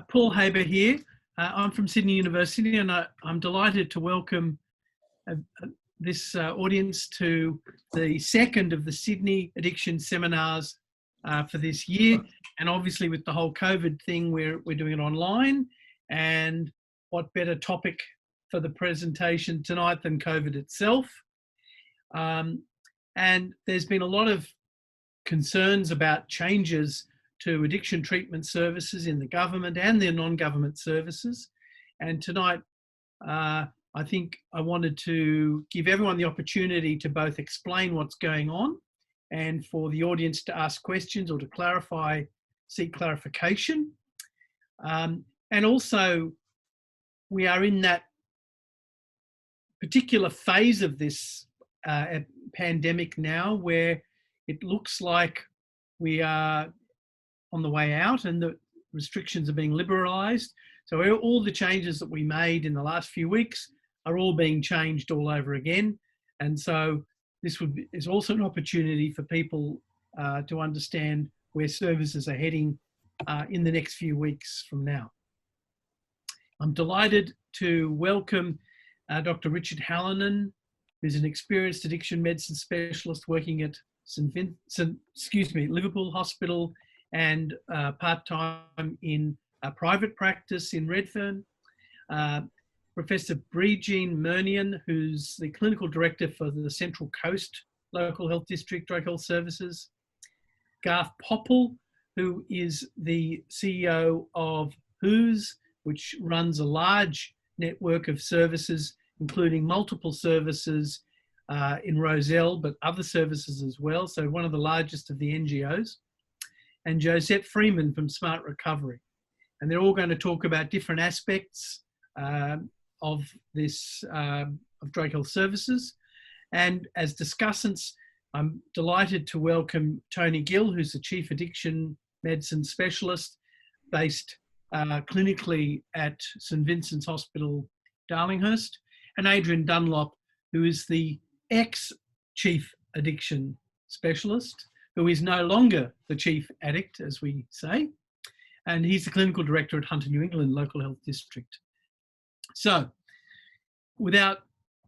Paul Haber here. I'm from Sydney University, and I'm delighted to welcome this audience to the second of the Sydney Addiction Seminars for this year. And obviously with the whole COVID thing, we're doing it online. And what better topic for the presentation tonight than COVID itself? And there's been a lot of concerns about changes to addiction treatment services in the government and their non-government services. And tonight, I think I wanted to give everyone the opportunity to both explain what's going on and for the audience to ask questions or to clarify, seek clarification. And also, we are in that particular phase of this pandemic now where it looks like we are on the way out and the restrictions are being liberalised. So all the changes that we made in the last few weeks are all being changed all over again. And so this is also an opportunity for people to understand where services are heading in the next few weeks from now. I'm delighted to welcome Dr Richard Hallinan, who's an experienced addiction medicine specialist working at Liverpool Hospital and part-time in a private practice in Redfern. Professor Bridin Murnion, who's the clinical director for the Central Coast Local Health District Drug Health Services. Garth Popple, who is the CEO of WHOS, which runs a large network of services, including multiple services in Rozelle, but other services as well. So one of the largest of the NGOs. And Josette Freeman from Smart Recovery. And they're all going to talk about different aspects of this, of drug health services. And as discussants, I'm delighted to welcome Tony Gill, who's the Chief Addiction Medicine Specialist based clinically at St Vincent's Hospital, Darlinghurst, and Adrian Dunlop, who is the ex-Chief Addiction Specialist, who is no longer the chief addict, as we say, and he's the clinical director at Hunter New England Local Health District. So, without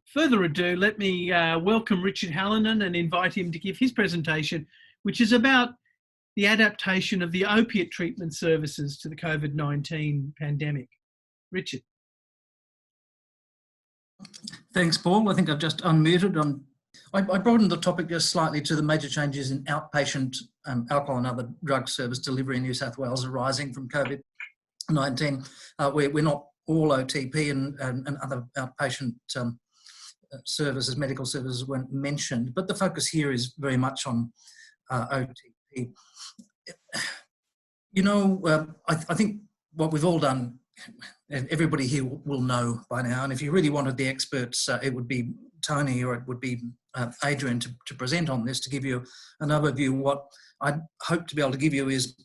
further ado, let me welcome Richard Hallinan and invite him to give his presentation, which is about the adaptation of the opiate treatment services to the COVID-19 pandemic. Richard. Thanks, Paul. I think I've just unmuted on. I broadened the topic just slightly to the major changes in outpatient alcohol and other drug service delivery in New South Wales arising from COVID-19. We're not all OTP and other outpatient services, medical services weren't mentioned, but the focus here is very much on OTP. You know, I think what we've all done, and everybody here will know by now, and if you really wanted the experts, it would be Tony or it would be Adrian to present on this, to give you an overview. What I'd hope to be able to give you is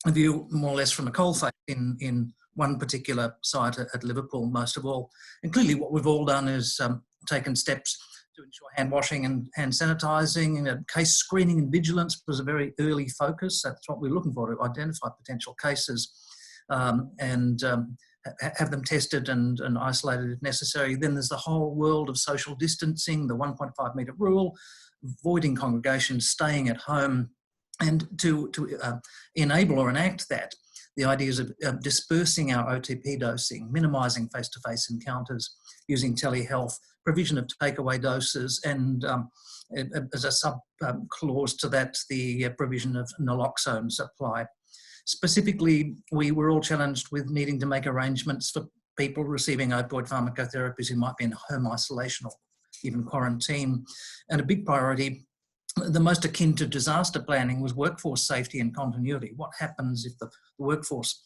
a view more or less from a coalface in one particular site at Liverpool, most of all. And clearly what we've all done is taken steps to ensure hand washing and hand sanitising. Case screening and vigilance was a very early focus. That's what we're looking for, to identify potential cases and have them tested and isolated if necessary. Then there's the whole world of social distancing, the 1.5 metre rule, avoiding congregations, staying at home, and to enable or enact that, the ideas of dispersing our OTP dosing, minimising face-to-face encounters, using telehealth, provision of takeaway doses, and as a sub-clause to that, the provision of naloxone supply. Specifically, we were all challenged with needing to make arrangements for people receiving opioid pharmacotherapies who might be in home isolation or even quarantine. And a big priority, the most akin to disaster planning, was workforce safety and continuity. What happens if the workforce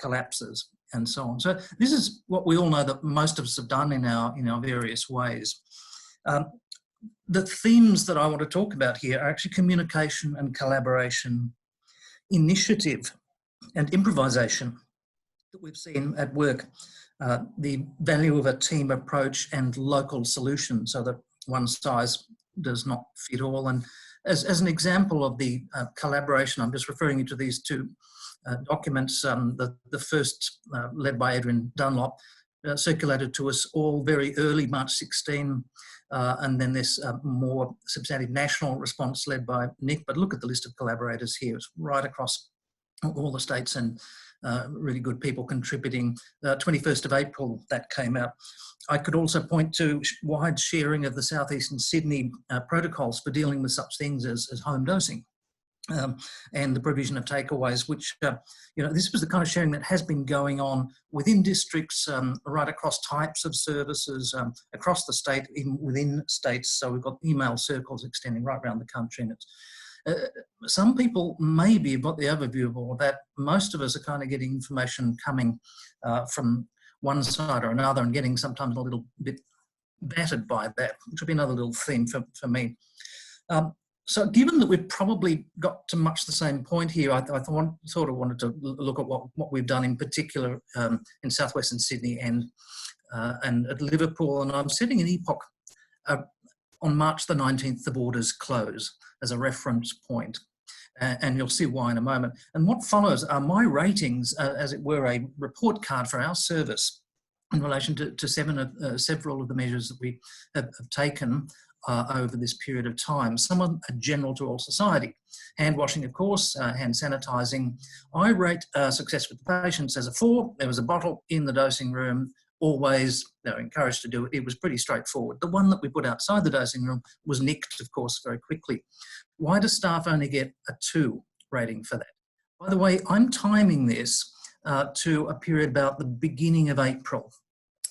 collapses and so on? So this is what we all know that most of us have done in our various ways. The themes that I want to talk about here are actually communication and collaboration, initiative and improvisation that we've seen at work, the value of a team approach and local solutions, so that one size does not fit all, and As an example of the collaboration, I'm just referring you to these two documents. The first, led by Adrian Dunlop, circulated to us all very early, March 16, and then this more substantive national response led by Nick. But look at the list of collaborators here. It's right across all the states and really good people contributing. 21st of April, that came out. I could also point to wide sharing of the Southeastern Sydney protocols for dealing with such things as home dosing. And the provision of takeaways, which, you know, this was the kind of sharing that has been going on within districts, right across types of services, across the state, even within states. So we've got email circles extending right around the country. And it's, some people maybe have got the overview of all of that. Most of us are kind of getting information coming from one side or another and getting sometimes a little bit battered by that, which will be another little theme for me. So given that we've probably got to much the same point here, I sort of wanted to look at what we've done in particular in southwestern Sydney and at Liverpool. And I'm setting an epoch on March the 19th, the borders close as a reference point. And you'll see why in a moment. And what follows are my ratings, as it were, a report card for our service in relation to several of the measures that we have taken over this period of time. Some are general to all society. Hand washing, of course, hand sanitising. I rate success with the patients as a 4. There was a bottle in the dosing room. Always, they were encouraged to do it. It was pretty straightforward. The one that we put outside the dosing room was nicked, of course, very quickly. Why do staff only get a 2 rating for that? By the way, I'm timing this to a period about the beginning of April.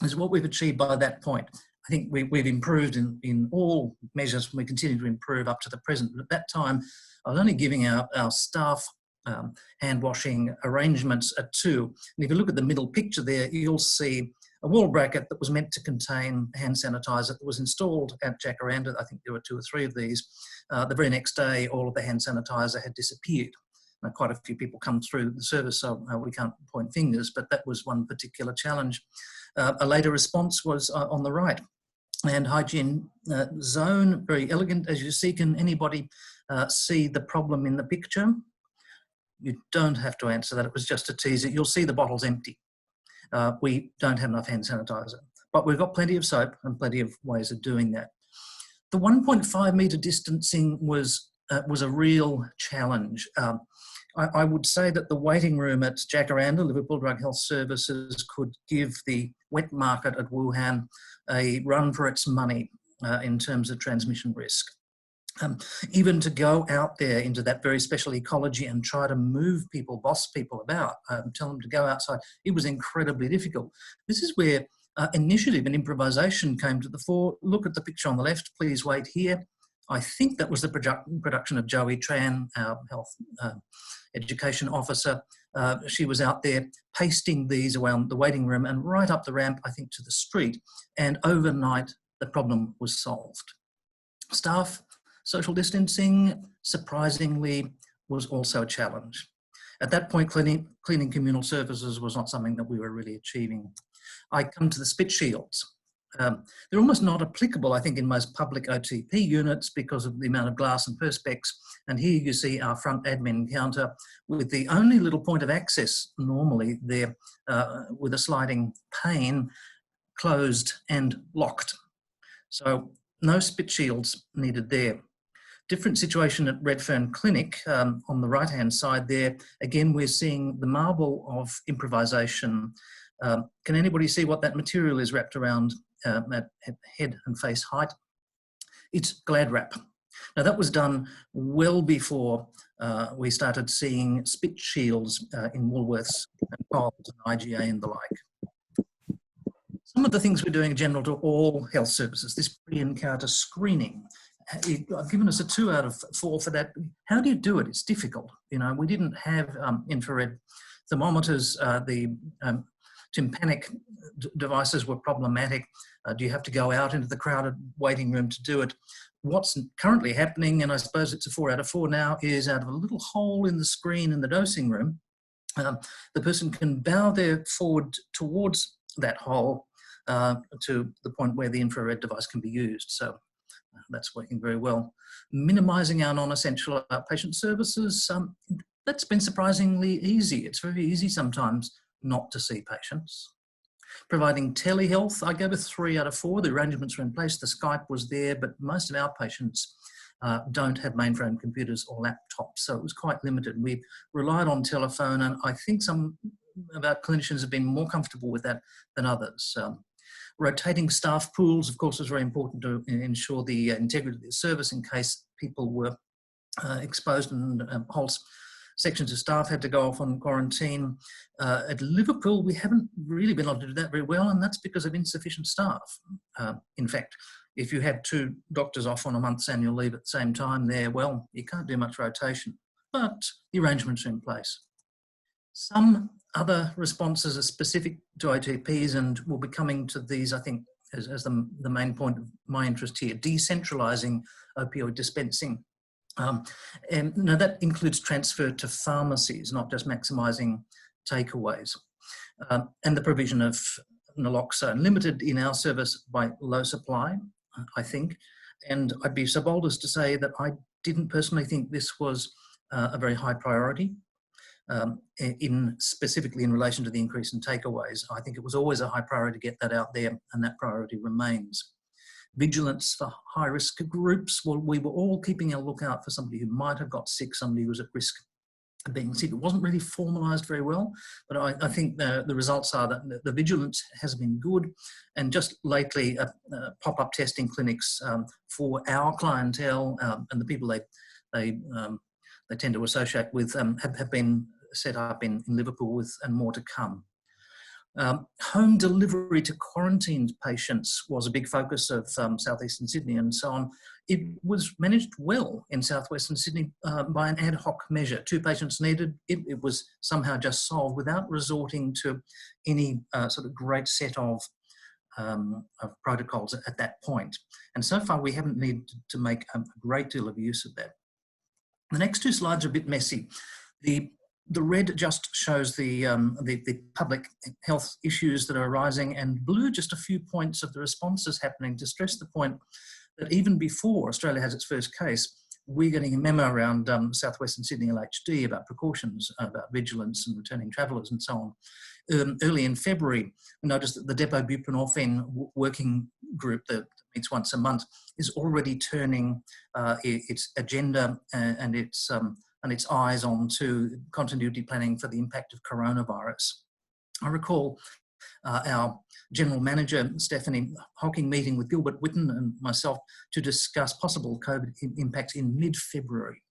This is what we've achieved by that point. I think we've improved in all measures. We continue to improve up to the present. But at that time, I was only giving our staff hand washing arrangements a 2. And if you look at the middle picture there, you'll see a wall bracket that was meant to contain hand sanitizer that was installed at Jacaranda. I think there were 2 or 3 of these. The very next day, all of the hand sanitizer had disappeared. Now, quite a few people come through the service, so we can't point fingers, but that was one particular challenge. A later response was on the right. And hygiene zone, very elegant, as you see. Can anybody see the problem in the picture? You don't have to answer that. It was just a teaser. You'll see the bottle's empty. We don't have enough hand sanitizer, but we've got plenty of soap and plenty of ways of doing that. The 1.5 metre distancing was a real challenge. I would say that the waiting room at Jacaranda, Liverpool Drug Health Services, could give the wet market at Wuhan a run for its money in terms of transmission risk. Even to go out there into that very special ecology and try to move people, boss people about, tell them to go outside, it was incredibly difficult. This is where initiative and improvisation came to the fore. Look at the picture on the left, please wait here. I think that was the production of Joey Tran, our health education officer. She was out there pasting these around the waiting room and right up the ramp, I think, to the street. And overnight, the problem was solved. Staff social distancing, surprisingly, was also a challenge. At that point, cleaning communal surfaces was not something that we were really achieving. I come to the spit shields. They're almost not applicable, I think, in most public OTP units because of the amount of glass and perspex. And here you see our front admin counter with the only little point of access normally there with a sliding pane, closed and locked. So no spit shields needed there. Different situation at Redfern Clinic on the right-hand side there. Again, we're seeing the marvel of improvisation. Can anybody see what that material is wrapped around at head and face height? It's Glad Wrap. Now that was done well before we started seeing spit shields in Woolworths and Coles and IGA and the like. Some of the things we're doing are general to all health services. This pre-encounter screening. I've given us a 2 out of 4 for that. How do you do it? It's difficult. You know, we didn't have infrared thermometers. The tympanic devices were problematic. Do you have to go out into the crowded waiting room to do it? What's currently happening, and I suppose it's a 4 out of 4 now, is out of a little hole in the screen in the dosing room, the person can bow their forward towards that hole to the point where the infrared device can be used. So That's working very well. Minimising our non-essential outpatient services, that's been surprisingly easy. It's very easy sometimes not to see patients. Providing telehealth, I gave a 3 out of 4. The arrangements were in place, the Skype was there, but most of our patients don't have mainframe computers or laptops, so it was quite limited. We relied on telephone, and I think some of our clinicians have been more comfortable with that than others. Rotating staff pools, of course, was very important to ensure the integrity of the service in case people were exposed, and whole sections of staff had to go off on quarantine. At Liverpool, we haven't really been able to do that very well, and that's because of insufficient staff. In fact, if you had 2 doctors off on a month's annual leave at the same time there, well, you can't do much rotation, but the arrangements are in place. Some other responses are specific to OTPs, and we'll be coming to these, I think, as the main point of my interest here, decentralising opioid dispensing. And now that includes transfer to pharmacies, not just maximising takeaways. And the provision of naloxone, limited in our service by low supply, I think. And I'd be so bold as to say that I didn't personally think this was a very high priority, specifically in relation to the increase in takeaways. I think it was always a high priority to get that out there, and that priority remains. Vigilance for high-risk groups. Well, we were all keeping a lookout for somebody who might have got sick, somebody who was at risk of being sick. It wasn't really formalised very well, but I think the results are that the vigilance has been good. And just lately, pop-up testing clinics for our clientele and the people they tend to associate with have been set up in Liverpool, and more to come. Home delivery to quarantined patients was a big focus of southeastern Sydney and so on. It was managed well in southwestern Sydney by an ad hoc measure. 2 patients needed, it was somehow just solved without resorting to any sort of great set of protocols at that point. And so far we haven't needed to make a great deal of use of that. The next 2 slides are a bit messy. The red just shows the public health issues that are arising, and blue just a few points of the responses happening to stress the point that even before Australia has its first case, we're getting a memo around southwestern Sydney LHD about precautions, about vigilance and returning travellers and so on. Early in February, we noticed that the depot buprenorphine working group that meets once a month is already turning its agenda and its eyes onto continuity planning for the impact of coronavirus. I recall our General Manager, Stephanie Hocking, meeting with Gilbert Whitten and myself to discuss possible COVID impacts in mid-February.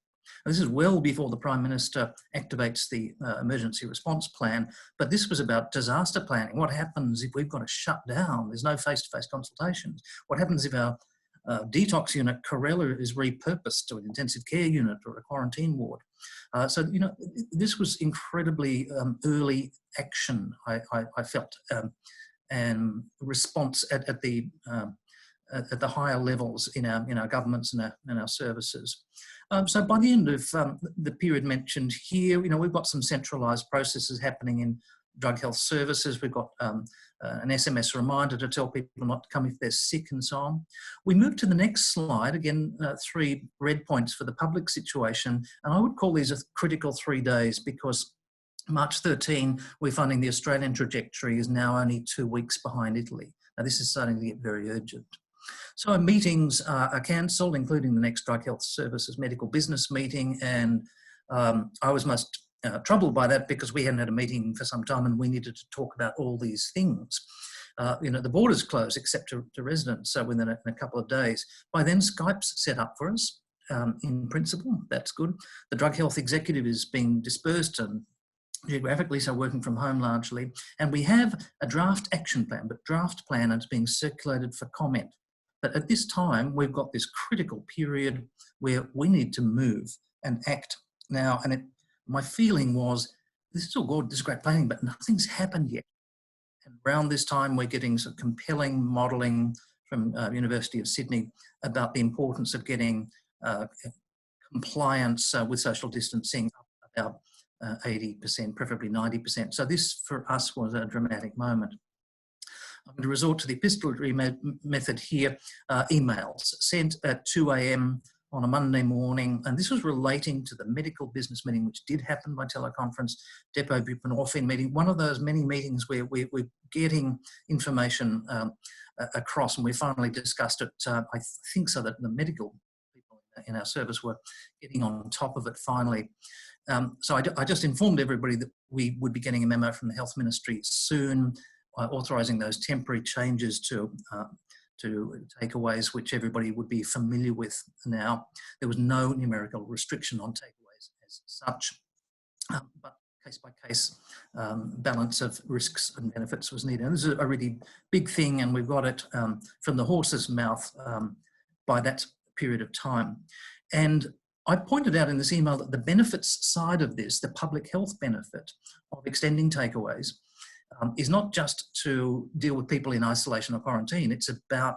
This is well before the Prime Minister activates the emergency response plan, but this was about disaster planning. What happens if we've got to shut down? There's no face-to-face consultations. What happens if our detox unit, Corella, is repurposed to an intensive care unit or a quarantine ward? So, you know, this was incredibly early action, I felt, and response at the higher levels in our governments and our services. So by the end of the period mentioned here, you know, we've got some centralised processes happening in drug health services. We've got an SMS reminder to tell people not to come if they're sick and so on. We move to the next slide. Again, 3 red points for the public situation. And I would call these a critical 3 days, because March 13, we're finding the Australian trajectory is now only 2 weeks behind Italy. Now this is starting to get very urgent. So meetings are cancelled, including the next Drug Health Services Medical Business meeting. And I was most troubled by that, because we hadn't had a meeting for some time and we needed to talk about all these things. You know, the borders closed except to residents, so within a couple of days. By then, Skype's set up for us, in principle, that's good. The drug health executive is being dispersed and geographically, so working from home largely. And we have a draft action plan, but draft plan is being circulated for comment. But at this time, we've got this critical period where we need to move and act now. And my feeling was, this is all good, this is great planning, but nothing's happened yet. And around this time, we're getting some compelling modelling from University of Sydney about the importance of getting compliance with social distancing up about 80%, preferably 90%. So this, for us, was a dramatic moment. I'm going to resort to the epistolary method here, emails sent at 2 a.m. on a Monday morning, and this was relating to the medical business meeting, which did happen by teleconference, depot buprenorphine meeting, one of those many meetings where we're getting information across, and we finally discussed it, I think, so that the medical people in our service were getting on top of it finally. So I just informed everybody that we would be getting a memo from the Health Ministry soon, authorising those temporary changes to takeaways, which everybody would be familiar with now. There was no numerical restriction on takeaways as such, but case-by-case balance of risks and benefits was needed. And this is a really big thing, and we've got it from the horse's mouth by that period of time. And I pointed out in this email that the benefits side of this, the public health benefit of extending takeaways, is not just to deal with people in isolation or quarantine, it's about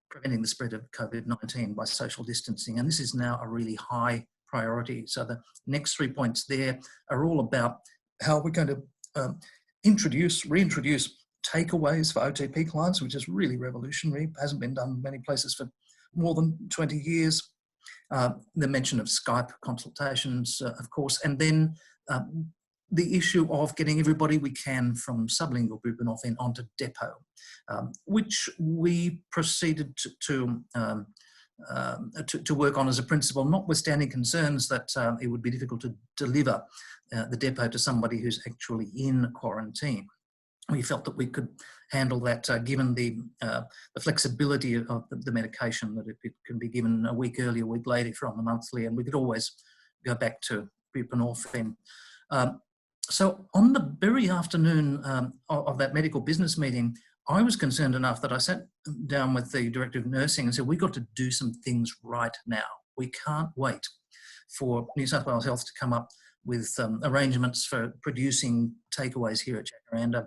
preventing the spread of COVID-19 by social distancing. And this is now a really high priority. So the next 3 points there are all about how we're going to reintroduce takeaways for OTP clients, which is really revolutionary. It hasn't been done in many places for more than 20 years. The mention of Skype consultations, of course, and then the issue of getting everybody we can from sublingual buprenorphine onto depot, which we proceeded to work on as a principle, notwithstanding concerns that it would be difficult to deliver the depot to somebody who's actually in quarantine. We felt that we could handle that given the flexibility of the medication, that it can be given a week early, a week later from the monthly, and we could always go back to buprenorphine. So on the very afternoon of that medical business meeting, I was concerned enough that I sat down with the Director of Nursing and said, we've got to do some things right now. We can't wait for New South Wales Health to come up with arrangements for producing takeaways here at Jacaranda.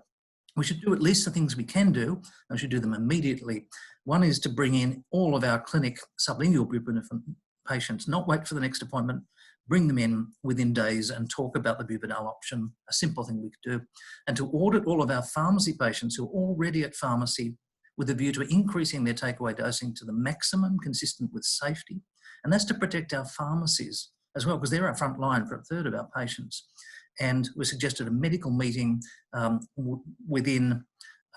We should do at least the things we can do, and we should do them immediately. One is to bring in all of our clinic sublingual buprenorphine patients, not wait for the next appointment, bring them in within days and talk about the buprenorphine option, a simple thing we could do, and to audit all of our pharmacy patients who are already at pharmacy with a view to increasing their takeaway dosing to the maximum consistent with safety. And that's to protect our pharmacies as well, because they're our front line for a third of our patients. And we suggested a medical meeting within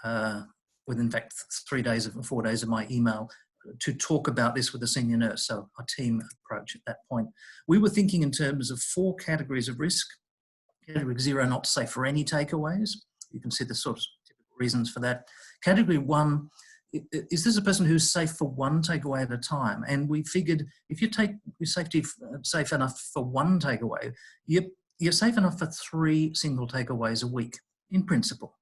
in fact 3 days or 4 days of my email to talk about this with a senior nurse, so a team approach at that point. We were thinking in terms of 4 categories of risk. Category 0, not safe for any takeaways. You can see the sort of typical reasons for that. Category 1, is this a person who's safe for one takeaway at a time? And we figured if you take your safety safe enough for one takeaway, you're safe enough for 3 single takeaways a week, in principle.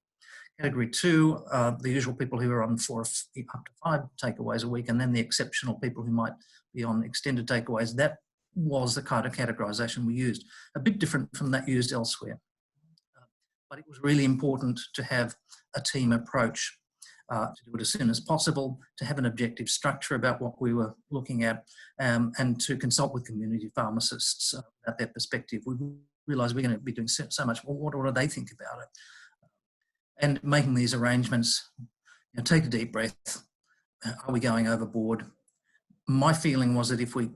Category 2, the usual people who are on 4 up to 5 takeaways a week, and then the exceptional people who might be on extended takeaways. That was the kind of categorisation we used. A bit different from that used elsewhere. But it was really important to have a team approach, to do it as soon as possible, to have an objective structure about what we were looking at, and to consult with community pharmacists about their perspective. We realised we're going to be doing so much. Well, what do they think about it? And making these arrangements, take a deep breath. Are we going overboard? My feeling was that if we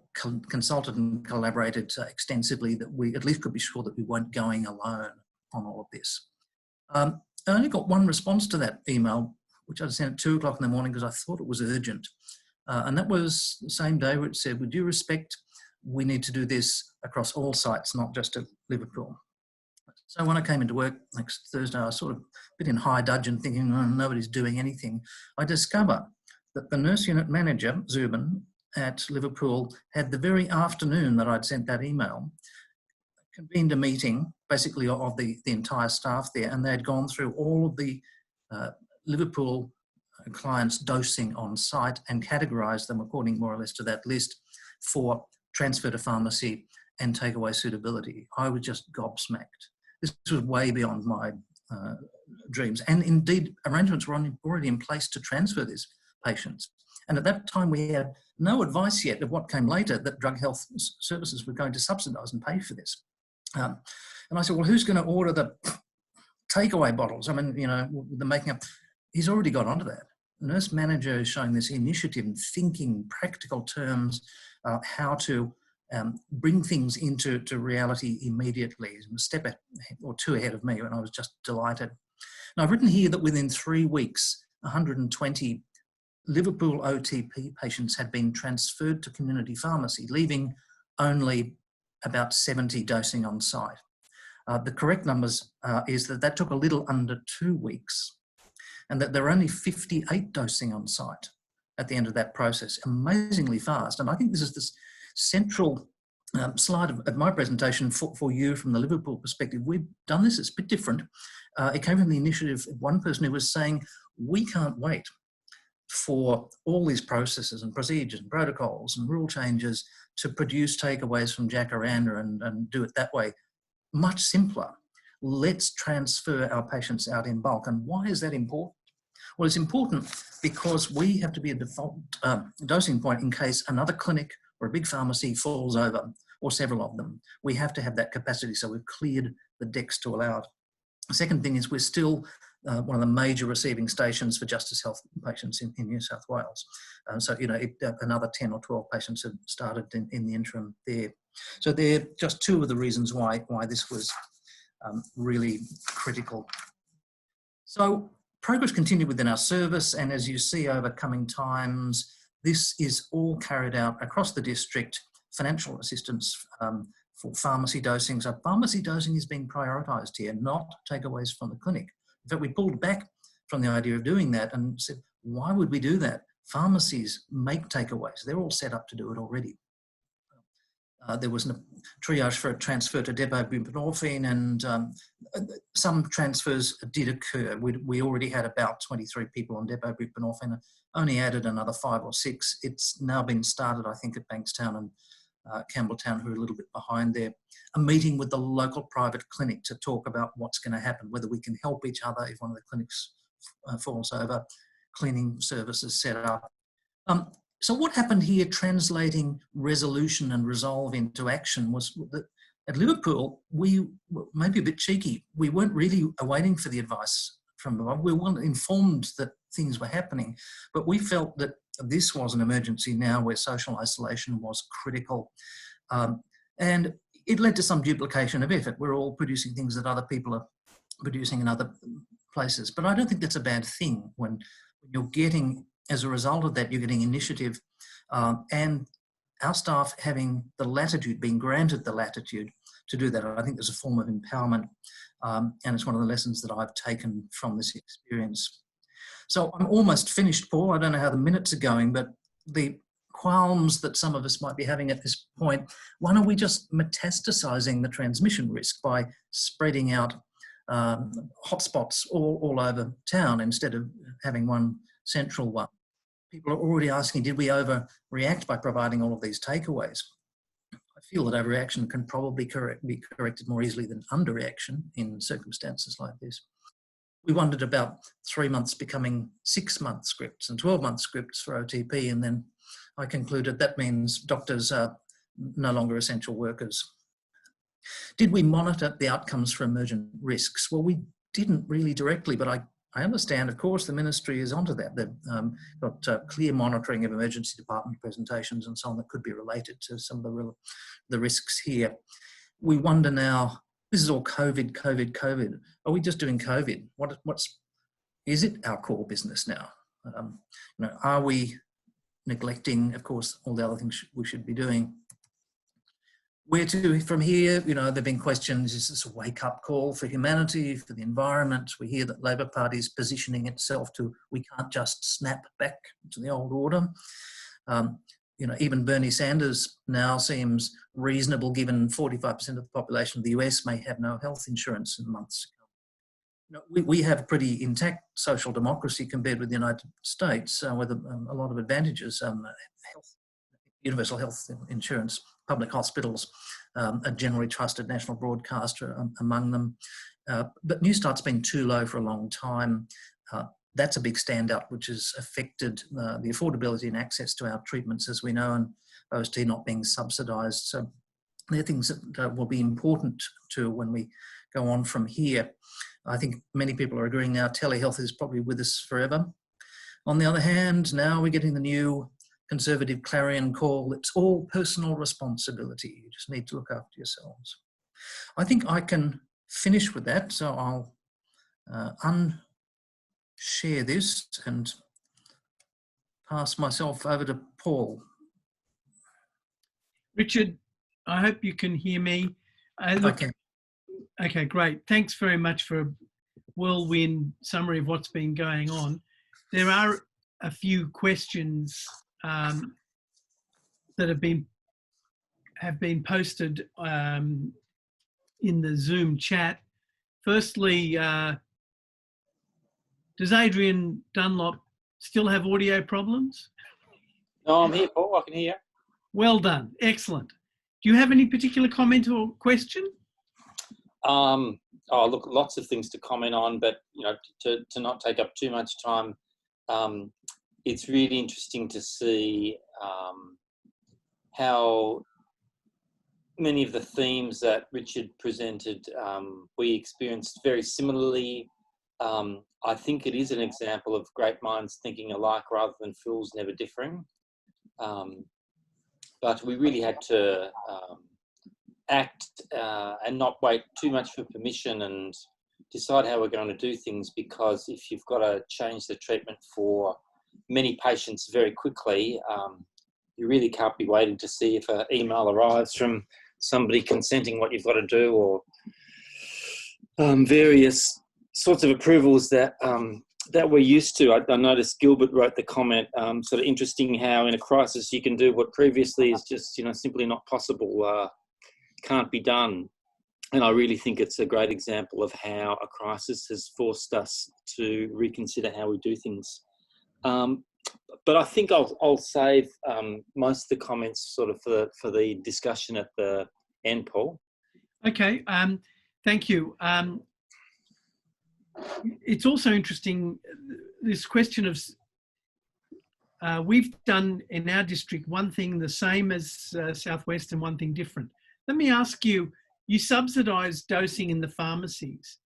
consulted and collaborated extensively, that we at least could be sure that we weren't going alone on all of this. I only got one response to that email, which I sent at 2 o'clock in the morning because I thought it was urgent. And that was the same day where it said, with due respect, we need to do this across all sites, not just at Liverpool. So when I came into work next Thursday, I was sort of a bit in high dudgeon thinking, oh, nobody's doing anything. I discover that the nurse unit manager, Zubin, at Liverpool had the very afternoon that I'd sent that email, convened a meeting basically of the entire staff there, and they'd gone through all of the Liverpool clients' dosing on site and categorised them according more or less to that list for transfer to pharmacy and takeaway suitability. I was just gobsmacked. This was way beyond my dreams. And indeed, arrangements were already in place to transfer these patients. And at that time, we had no advice yet of what came later, that drug health services were going to subsidise and pay for this. And I said, well, who's going to order the takeaway bottles? I mean, they're making up. he's already got onto that. Nurse manager is showing this initiative and thinking practical terms, how to bring things into reality immediately. A step or two ahead of me, and I was just delighted. Now, I've written here that within 3 weeks, 120 Liverpool OTP patients had been transferred to community pharmacy, leaving only about 70 dosing on site. The correct numbers is that took a little under 2 weeks, and that there are only 58 dosing on site at the end of that process, amazingly fast. And I think this is this central slide of my presentation for you from the Liverpool perspective. We've done this, it's a bit different. It came from the initiative of one person who was saying, we can't wait for all these processes and procedures and protocols and rule changes to produce takeaways from Jacaranda and do it that way. Much simpler. Let's transfer our patients out in bulk. And why is that important? Well, it's important because we have to be a default dosing point in case another clinic or a big pharmacy falls over, or several of them. We have to have that capacity, so we've cleared the decks to allow it. The second thing is we're still one of the major receiving stations for Justice Health patients in New South Wales. So, you know, another 10 or 12 patients have started in the interim there. So they're just two of the reasons why this was really critical. So progress continued within our service, and as you see over coming times, this is all carried out across the district, financial assistance for pharmacy dosing. So pharmacy dosing is being prioritised here, not takeaways from the clinic. In fact, we pulled back from the idea of doing that and said, why would we do that? Pharmacies make takeaways. They're all set up to do it already. There was a triage for a transfer to depot buprenorphine, and some transfers did occur. We already had about 23 people on depot buprenorphine, only added another 5 or 6. It's now been started, I think, at Bankstown and Campbelltown, who are a little bit behind there. A meeting with the local private clinic to talk about what's going to happen, whether we can help each other if one of the clinics falls over, cleaning services set up. So what happened here, translating resolution and resolve into action, was that at Liverpool, we were maybe a bit cheeky. We weren't really awaiting for the advice from above. We weren't informed that things were happening, but we felt that this was an emergency now where social isolation was critical. And it led to some duplication of effort. We're all producing things that other people are producing in other places. But I don't think that's a bad thing when you're getting, as a result of that, you're getting initiative and our staff having the latitude, being granted the latitude to do that. I think there's a form of empowerment, and it's one of the lessons that I've taken from this experience. So I'm almost finished, Paul. I don't know how the minutes are going, but the qualms that some of us might be having at this point, why don't we just metastasizing the transmission risk by spreading out hotspots all over town instead of having one central one? People are already asking, did we overreact by providing all of these takeaways? I feel that overreaction can probably be corrected more easily than underreaction in circumstances like this. We wondered about 3 months becoming 6-month scripts and 12-month scripts for OTP, and then I concluded that means doctors are no longer essential workers. Did we monitor the outcomes for emergent risks? Well, we didn't really directly, but I understand, of course, the ministry is onto that. They've got clear monitoring of emergency department presentations and so on that could be related to some of the risks here. We wonder now, this is all COVID. Are we just doing COVID? Is it our core business now? Are we neglecting, of course, all the other things we should be doing? Where to from here? There have been questions, is this a wake-up call for humanity, for the environment? We hear that Labor Party is positioning itself to, we can't just snap back to the old order. Even Bernie Sanders now seems reasonable given 45% of the population of the US may have no health insurance in months to come. We have pretty intact social democracy compared with the United States with a lot of advantages. Universal health insurance, public hospitals, a generally trusted national broadcaster among them. But New Start's been too low for a long time. That's a big standout, which has affected the affordability and access to our treatments, as we know, and OST not being subsidised. So they're things that will be important to when we go on from here. I think many people are agreeing now telehealth is probably with us forever. On the other hand, now we're getting the new conservative clarion call. It's all personal responsibility. You just need to look after yourselves. I think I can finish with that. So I'll unshare this and pass myself over to Paul. Richard, I hope you can hear me. Okay. Okay, great. Thanks very much for a whirlwind summary of what's been going on. There are a few questions that have been posted in the Zoom chat. Firstly, does Adrian Dunlop still have audio problems? No, I'm here, Paul. I can hear you. Well done. Excellent. Do you have any particular comment or question? Oh, look, lots of things to comment on, but to not take up too much time, it's really interesting to see how many of the themes that Richard presented we experienced very similarly. I think it is an example of great minds thinking alike rather than fools never differing. But we really had to act and not wait too much for permission and decide how we're going to do things, because if you've got to change the treatment for many patients very quickly, you really can't be waiting to see if an email arrives from somebody consenting what you've got to do, or various sorts of approvals that that we're used to. I noticed Gilbert wrote the comment, sort of interesting how in a crisis you can do what previously is just simply not possible, can't be done. And I really think it's a great example of how a crisis has forced us to reconsider how we do things. But I think I'll save most of the comments sort of for the discussion at the end, Paul. Okay, thank you. It's also interesting, this question of, we've done in our district one thing the same as Southwest and one thing different. Let me ask you, you subsidise dosing in the pharmacies.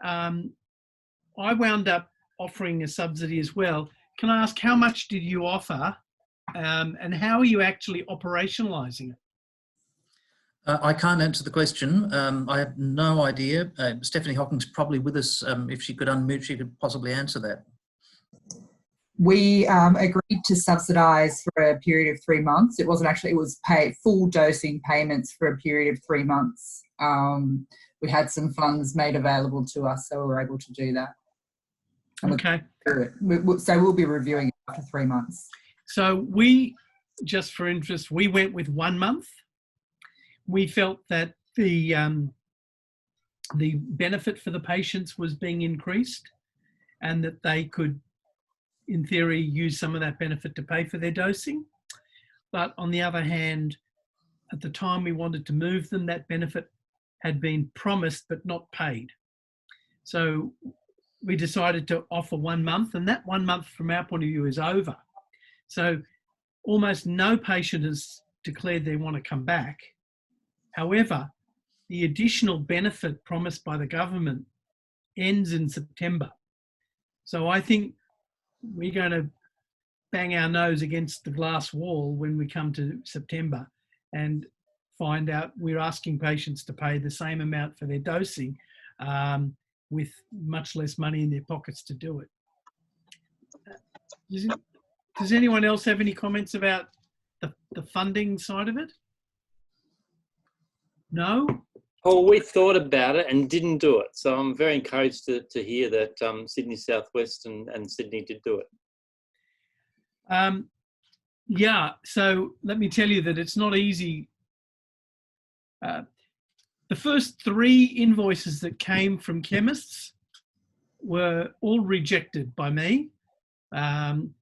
I wound up offering a subsidy as well. Can I ask, how much did you offer and how are you actually operationalising it? I can't answer the question. I have no idea. Stephanie Hocking's probably with us. If she could unmute, she could possibly answer that. We agreed to subsidise for a period of 3 months. It wasn't actually, it was full dosing payments for a period of 3 months. We had some funds made available to us, so we were able to do that. Okay. So we'll be reviewing it after 3 months. So we, just for interest, we went with 1 month. We felt that the benefit for the patients was being increased and that they could, in theory, use some of that benefit to pay for their dosing. But on the other hand, at the time we wanted to move them, that benefit had been promised but not paid. So we decided to offer 1 month, and that 1 month from our point of view is over. So almost no patient has declared they want to come back. However, the additional benefit promised by the government ends in September. So I think we're going to bang our nose against the glass wall when we come to September and find out we're asking patients to pay the same amount for their dosing with much less money in their pockets to do it. Does anyone else have any comments about the funding side of it? No? Paul, we thought about it and didn't do it. So I'm very encouraged to hear that Sydney Southwest and Sydney did do it. Yeah, so let me tell you that it's not easy. The first 3 invoices that came from chemists were all rejected by me. One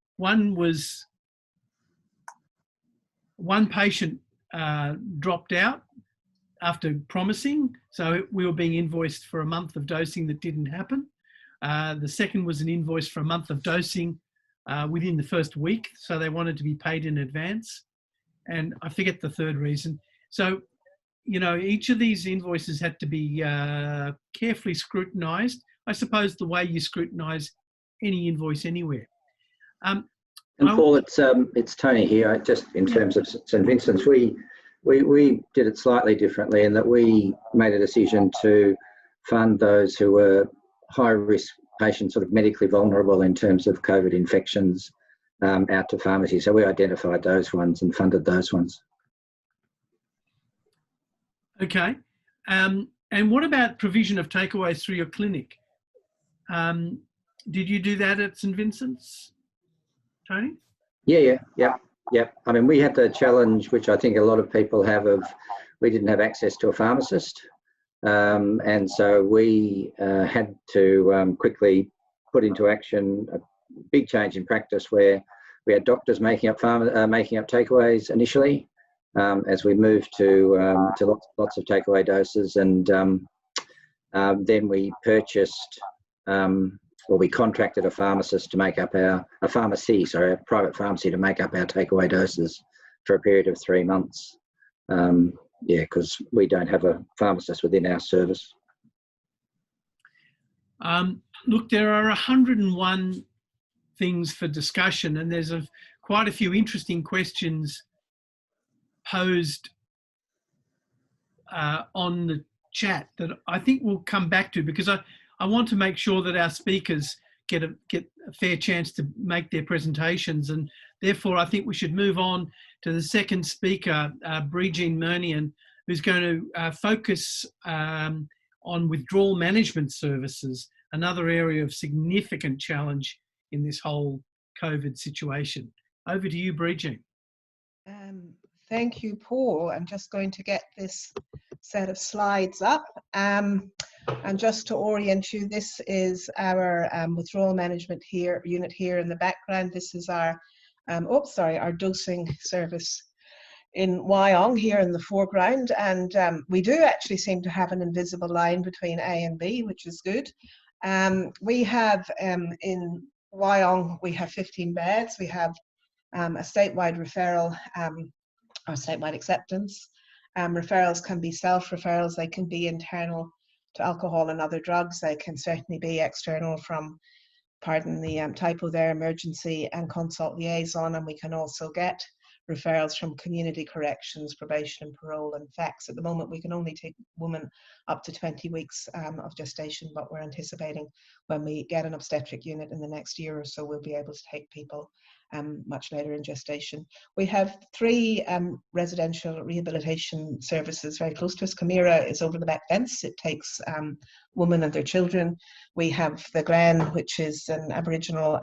patient dropped out after promising, so we were being invoiced for a month of dosing that didn't happen. The second was an invoice for a month of dosing within the first week, so they wanted to be paid in advance. And I forget the third reason. So, each of these invoices had to be carefully scrutinised. I suppose, the way you scrutinise any invoice anywhere. And Paul, it's Tony here. Just in terms of St Vincent's, we did it slightly differently in that we made a decision to fund those who were high risk patients, sort of medically vulnerable in terms of COVID infections, out to pharmacy. So we identified those ones and funded those ones. Okay. And what about provision of takeaways through your clinic? Did you do that at St Vincent's, Tony? Yeah. I mean, we had the challenge, which I think a lot of people have, of we didn't have access to a pharmacist. And so we had to quickly put into action a big change in practice where we had doctors making up takeaways initially, as we moved to lots of takeaway doses, and then we purchased, we contracted a pharmacist to make up a private pharmacy to make up our takeaway doses for a period of 3 months. Because we don't have a pharmacist within our service. Look, there are 101 things for discussion, and there's quite a few interesting questions posed on the chat that I think we'll come back to, because I want to make sure that our speakers get a fair chance to make their presentations, and therefore I think we should move on to the second speaker, Bridin Murnion, who's going to focus on withdrawal management services, another area of significant challenge in this whole COVID situation. Over to you, Bridin. Thank you, Paul. I'm just going to get this set of slides up. And just to orient you, this is our withdrawal management unit here in the background. This is our, our dosing service in Wyong here in the foreground. And we do actually seem to have an invisible line between A and B, which is good. We have in Wyong, we have 15 beds. We have a statewide referral, or statewide acceptance. Referrals can be self-referrals, they can be internal to alcohol and other drugs, they can certainly be external from, pardon the typo there, emergency and consult liaison, and we can also get referrals from community corrections, probation and parole and FACS. At the moment we can only take women up to 20 weeks of gestation, but we're anticipating when we get an obstetric unit in the next year or so we'll be able to take people much later in gestation. We have 3 residential rehabilitation services very close to us. Camira is over the back fence. It takes women and their children. We have the Glen, which is an Aboriginal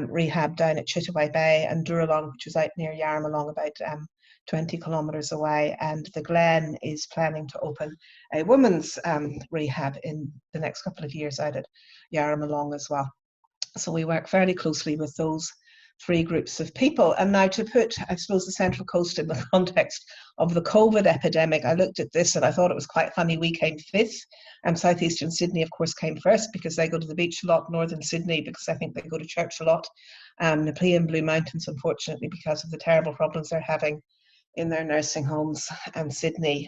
rehab down at Chittaway Bay, and Duralong, which is out near Yarramalong, about 20 kilometres away. And the Glen is planning to open a women's rehab in the next couple of years out at Yarramalong as well. So we work fairly closely with those 3 groups of people. And now to put, I suppose, the Central Coast in the context of the COVID epidemic, I looked at this and I thought it was quite funny. We came 5th, and Southeastern Sydney, of course, came 1st because they go to the beach a lot. Northern Sydney, because I think they go to church a lot. Nepean Blue Mountains, unfortunately, because of the terrible problems they're having in their nursing homes, and Sydney,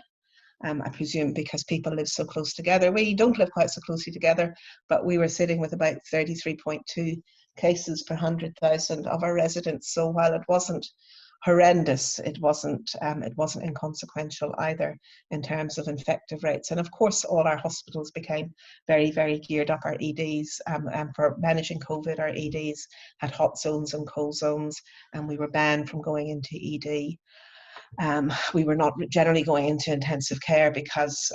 I presume because people live so close together. We don't live quite so closely together, but we were sitting with about 33.2 cases per 100,000 of our residents. So while it wasn't horrendous, it wasn't inconsequential either in terms of infective rates. And of course, all our hospitals became very, very geared up. Our EDs, for managing COVID, our EDs had hot zones and cold zones, and we were banned from going into ED. We were not generally going into intensive care because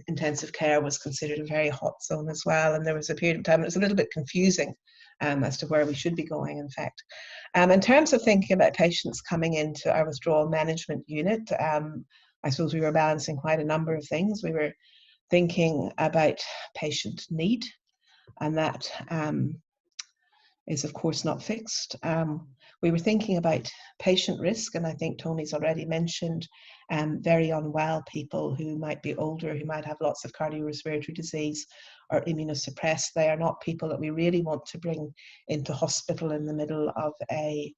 intensive care was considered a very hot zone as well. And there was a period of time, it was a little bit confusing as to where we should be going, in fact. In terms of thinking about patients coming into our withdrawal management unit, I suppose we were balancing quite a number of things. We were thinking about patient need, and that is of course not fixed. We were thinking about patient risk, and I think Tony's already mentioned very unwell people who might be older, who might have lots of cardiorespiratory disease or immunosuppressed. They are not people that we really want to bring into hospital in the middle of a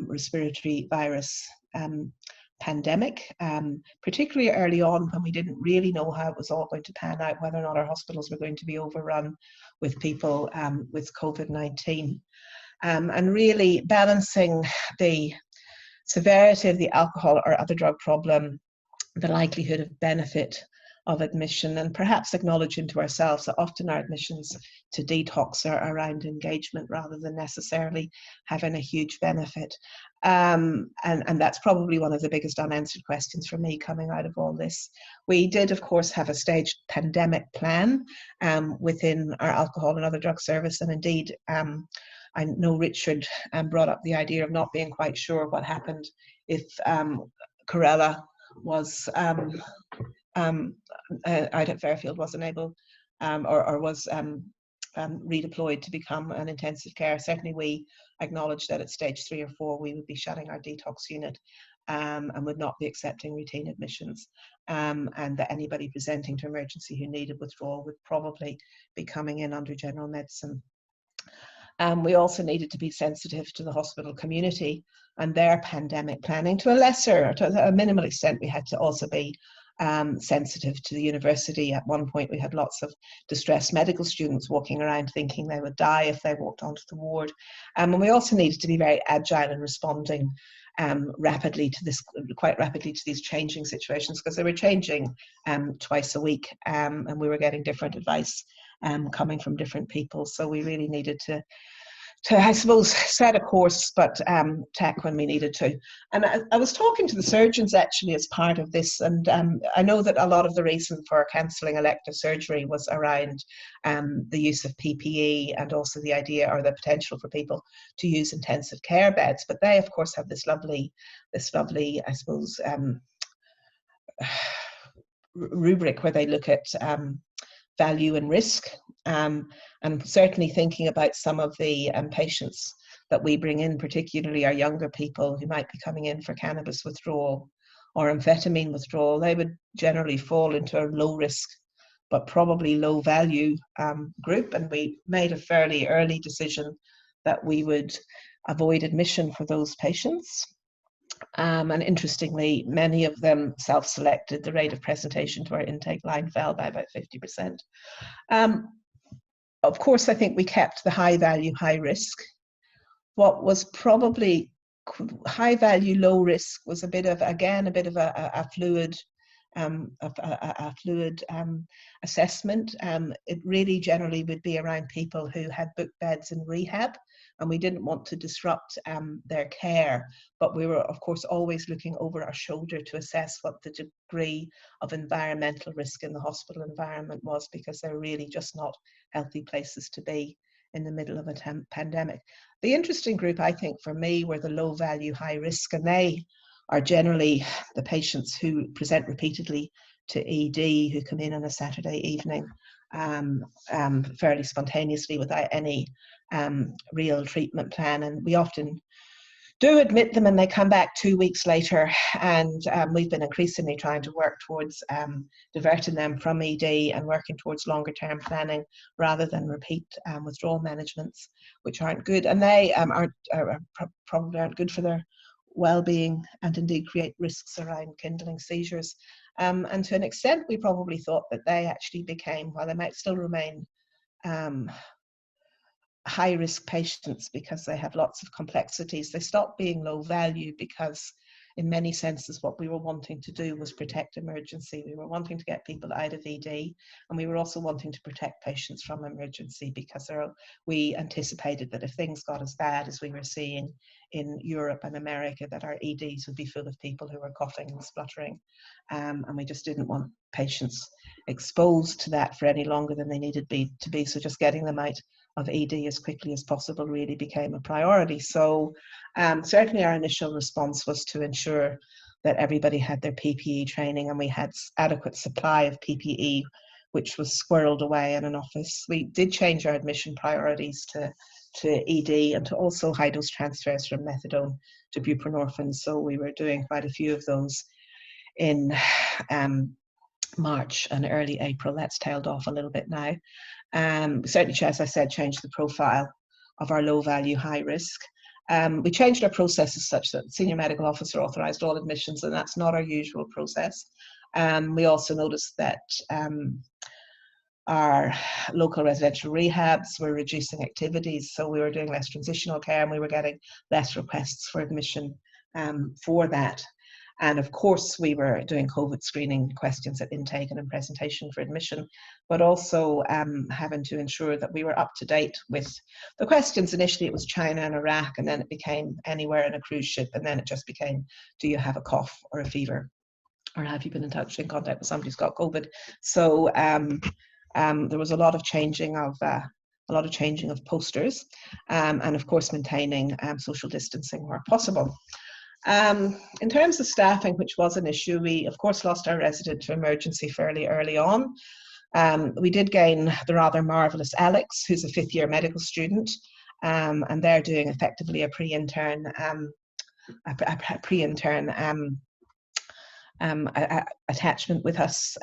respiratory virus pandemic, particularly early on when we didn't really know how it was all going to pan out, whether or not our hospitals were going to be overrun with people with COVID-19. And really balancing the severity of the alcohol or other drug problem, the likelihood of benefit of admission, and perhaps acknowledging to ourselves that often our admissions to detox are around engagement rather than necessarily having a huge benefit. And that's probably one of the biggest unanswered questions for me coming out of all this. We did, of course, have a staged pandemic plan within our alcohol and other drug service, and indeed, I know Richard brought up the idea of not being quite sure what happened if Corella was out at Fairfield wasn't able or was redeployed to become an intensive care. Certainly we acknowledged that at stage 3 or 4 we would be shutting our detox unit and would not be accepting routine admissions, and that anybody presenting to emergency who needed withdrawal would probably be coming in under general medicine. We also needed to be sensitive to the hospital community and their pandemic planning. To a minimal extent, we had to also be sensitive to the university. At one point, we had lots of distressed medical students walking around thinking they would die if they walked onto the ward. And we also needed to be very agile in responding quite rapidly to these changing situations, because they were changing twice a week, and we were getting different advice coming from different people. So we really needed to I suppose, set a course, but tack when we needed to. And I was talking to the surgeons actually as part of this, and I know that a lot of the reason for cancelling elective surgery was around the use of PPE, and also the idea or the potential for people to use intensive care beds. But they, of course, have this lovely, I suppose, rubric where they look at value and risk, and certainly thinking about some of the patients that we bring in, particularly our younger people who might be coming in for cannabis withdrawal or amphetamine withdrawal. They would generally fall into a low risk but probably low value group, and we made a fairly early decision that we would avoid admission for those patients. And interestingly, many of them self-selected. The rate of presentation to our intake line fell by about 50%. Of course, I think we kept the high value, high risk. What was probably high value, low risk was a bit of a fluid assessment. It really generally would be around people who had booked beds in rehab, and we didn't want to disrupt their care, but we were, of course, always looking over our shoulder to assess what the degree of environmental risk in the hospital environment was, because they're really just not healthy places to be in the middle of a pandemic. The interesting group, I think, for me, were the low value, high risk, and they are generally the patients who present repeatedly to ED, who come in on a Saturday evening fairly spontaneously without any real treatment plan. And we often do admit them and they come back 2 weeks later, and we've been increasingly trying to work towards diverting them from ED and working towards longer term planning rather than repeat withdrawal managements, which aren't good, and they probably aren't good for their well-being, and indeed create risks around kindling seizures. And to an extent, we probably thought that they actually became, while they might still remain high-risk patients because they have lots of complexities, they stopped being low value because in many senses what we were wanting to do was protect emergency. We were wanting to get people out of ED, and we were also wanting to protect patients from emergency, because we anticipated that if things got as bad as we were seeing in Europe and America, that our EDs would be full of people who were coughing and spluttering, and we just didn't want patients exposed to that for any longer than they needed to be. So just getting them out of ED as quickly as possible really became a priority. So certainly our initial response was to ensure that everybody had their PPE training, and we had adequate supply of PPE, which was squirreled away in an office. We did change our admission priorities to ED and to also high dose transfers from methadone to buprenorphine. So we were doing quite a few of those in March and early April. That's tailed off a little bit now. Certainly, as I said, changed the profile of our low value, high risk. We changed our processes such that senior medical officer authorised all admissions, and that's not our usual process. We also noticed that our local residential rehabs were reducing activities, so we were doing less transitional care and we were getting less requests for admission for that. And of course, we were doing COVID screening questions at intake and in presentation for admission, but also having to ensure that we were up to date with the questions. Initially, it was China and Iraq, and then it became anywhere in a cruise ship, and then it just became, do you have a cough or a fever? Or have you been in contact with somebody who's got COVID? So there was a lot of changing of posters, and of course maintaining social distancing where possible. In terms of staffing, which was an issue, we of course lost our resident to emergency fairly early on. We did gain the rather marvellous Alex, who's a 5th year medical student, and they're doing effectively a pre-intern attachment with us.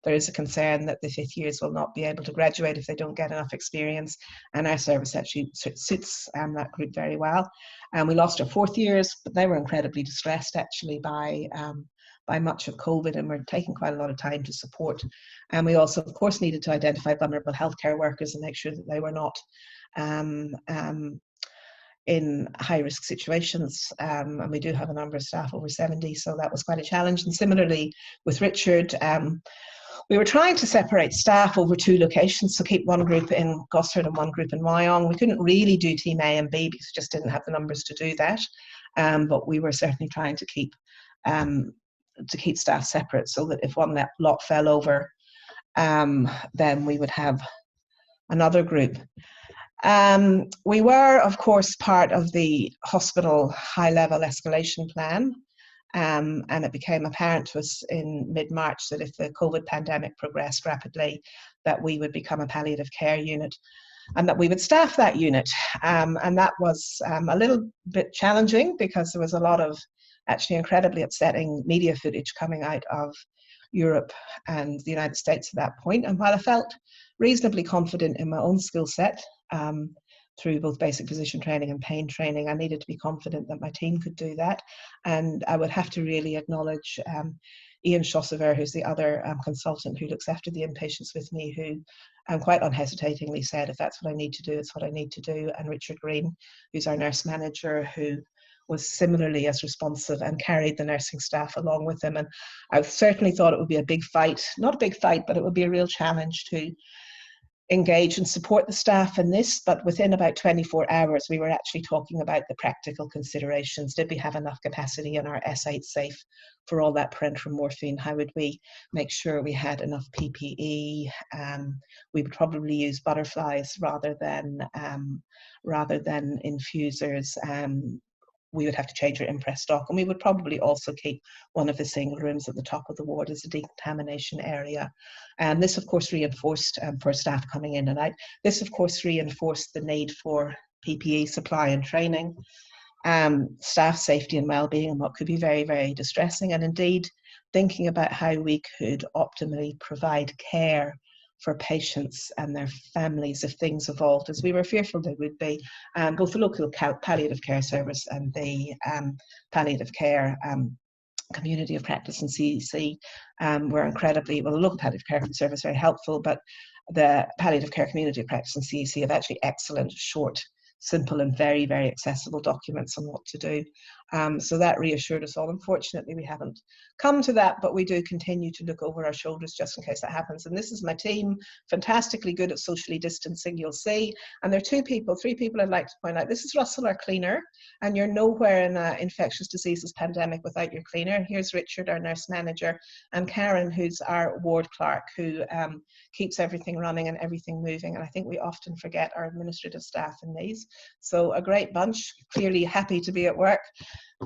There is a concern that the 5th years will not be able to graduate if they don't get enough experience, and our service actually suits that group very well. We lost our 4th years, but they were incredibly distressed actually by much of COVID, and we're taking quite a lot of time to support. And we also, of course, needed to identify vulnerable healthcare workers and make sure that they were not in high-risk situations, and we do have a number of staff over 70, so that was quite a challenge. And similarly with Richard, we were trying to separate staff over 2 locations, so keep one group in Gosford and one group in Wyong. We couldn't really do Team A and B because we just didn't have the numbers to do that, but we were certainly trying to keep staff separate so that if one lot fell over, then we would have another group. We were, of course, part of the hospital high-level escalation plan, and it became apparent to us in mid-March that if the COVID pandemic progressed rapidly, that we would become a palliative care unit and that we would staff that unit. And that was a little bit challenging because there was a lot of actually incredibly upsetting media footage coming out of Europe and the United States at that point. And while I felt reasonably confident in my own skill set, through both basic physician training and pain training, I needed to be confident that my team could do that. And I would have to really acknowledge Ian Chossever, who's the other consultant who looks after the inpatients with me, who quite unhesitatingly said, if that's what I need to do, it's what I need to do. And Richard Green, who's our nurse manager, who was similarly as responsive and carried the nursing staff along with him. And I certainly thought it would be a big fight, not a big fight, but it would be a real challenge to engage and support the staff in this. But within about 24 hours, we were actually talking about the practical considerations. Did we have enough capacity in our S8 safe for all that parenteral morphine? How would we make sure we had enough PPE? We would probably use butterflies rather than infusers. We would have to change our impress stock, and we would probably also keep one of the single rooms at the top of the ward as a decontamination area. And this, of course, reinforced for staff coming in and out. This, of course, reinforced the need for PPE supply and training, staff safety and well-being, and what could be very, very distressing. And indeed, thinking about how we could optimally provide care for patients and their families if things evolved as we were fearful they would be. Both the local palliative care service and the palliative care community of practice in CEC were incredibly, well, the local palliative care service very helpful, but the palliative care community of practice in CEC have actually excellent, short, simple and very, very accessible documents on what to do. So that reassured us all. Unfortunately, we haven't come to that, but we do continue to look over our shoulders just in case that happens. And this is my team, fantastically good at socially distancing, you'll see. And there are 3 people I'd like to point out. This is Russell, our cleaner, and you're nowhere in an infectious diseases pandemic without your cleaner. Here's Richard, our nurse manager, and Karen, who's our ward clerk, who keeps everything running and everything moving. And I think we often forget our administrative staff in these. So a great bunch, clearly happy to be at work.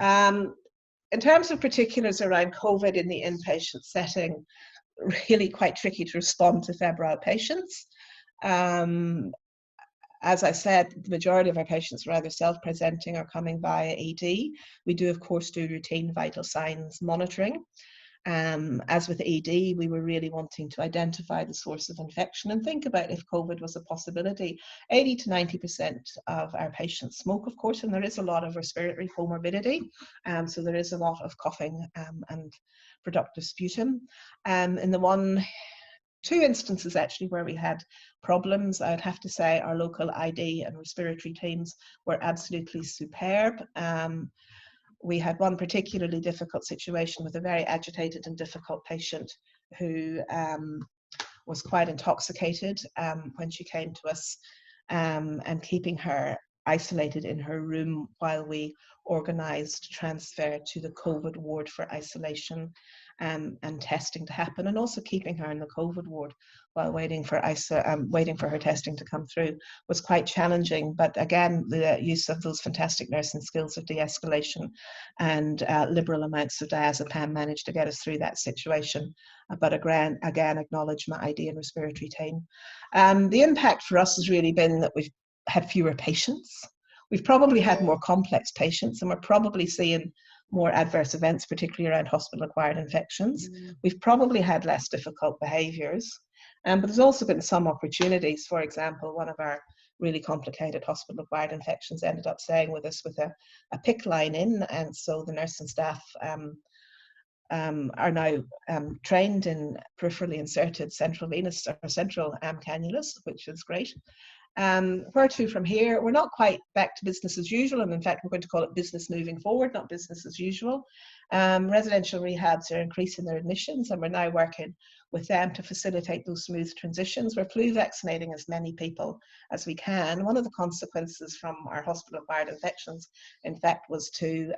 In terms of particulars around COVID in the inpatient setting, really quite tricky to respond to febrile patients. As I said, the majority of our patients are either self-presenting or coming via ED. We do, of course, do routine vital signs monitoring. As with ED, we were really wanting to identify the source of infection and think about if COVID was a possibility. 80 to 90% of our patients smoke, of course, and there is a lot of respiratory comorbidity. So there is a lot of coughing and productive sputum. In the two instances actually where we had problems, I'd have to say our local ID and respiratory teams were absolutely superb. We had one particularly difficult situation with a very agitated and difficult patient who was quite intoxicated when she came to us, and keeping her isolated in her room while we organised transfer to the COVID ward for isolation and testing to happen, and also keeping her in the COVID ward while waiting for her testing to come through was quite challenging. But again, the use of those fantastic nursing skills of de-escalation and liberal amounts of diazepam managed to get us through that situation. But again, acknowledge my ID and respiratory team. The impact for us has really been that we've had fewer patients. We've probably had more complex patients, and we're probably seeing more adverse events, particularly around hospital-acquired infections. We've probably had less difficult behaviours, but there's also been some opportunities. For example, one of our really complicated hospital-acquired infections ended up staying with us with a PICC line in, and so the nurse and staff are now trained in peripherally inserted central venous or central cannulas, which is great. Where to from here? We're not quite back to business as usual, and in fact we're going to call it business moving forward, not business as usual. Residential rehabs are increasing their admissions, and we're now working with them to facilitate those smooth transitions. We're flu vaccinating as many people as we can. One of the consequences from our hospital-acquired infections, in fact, was to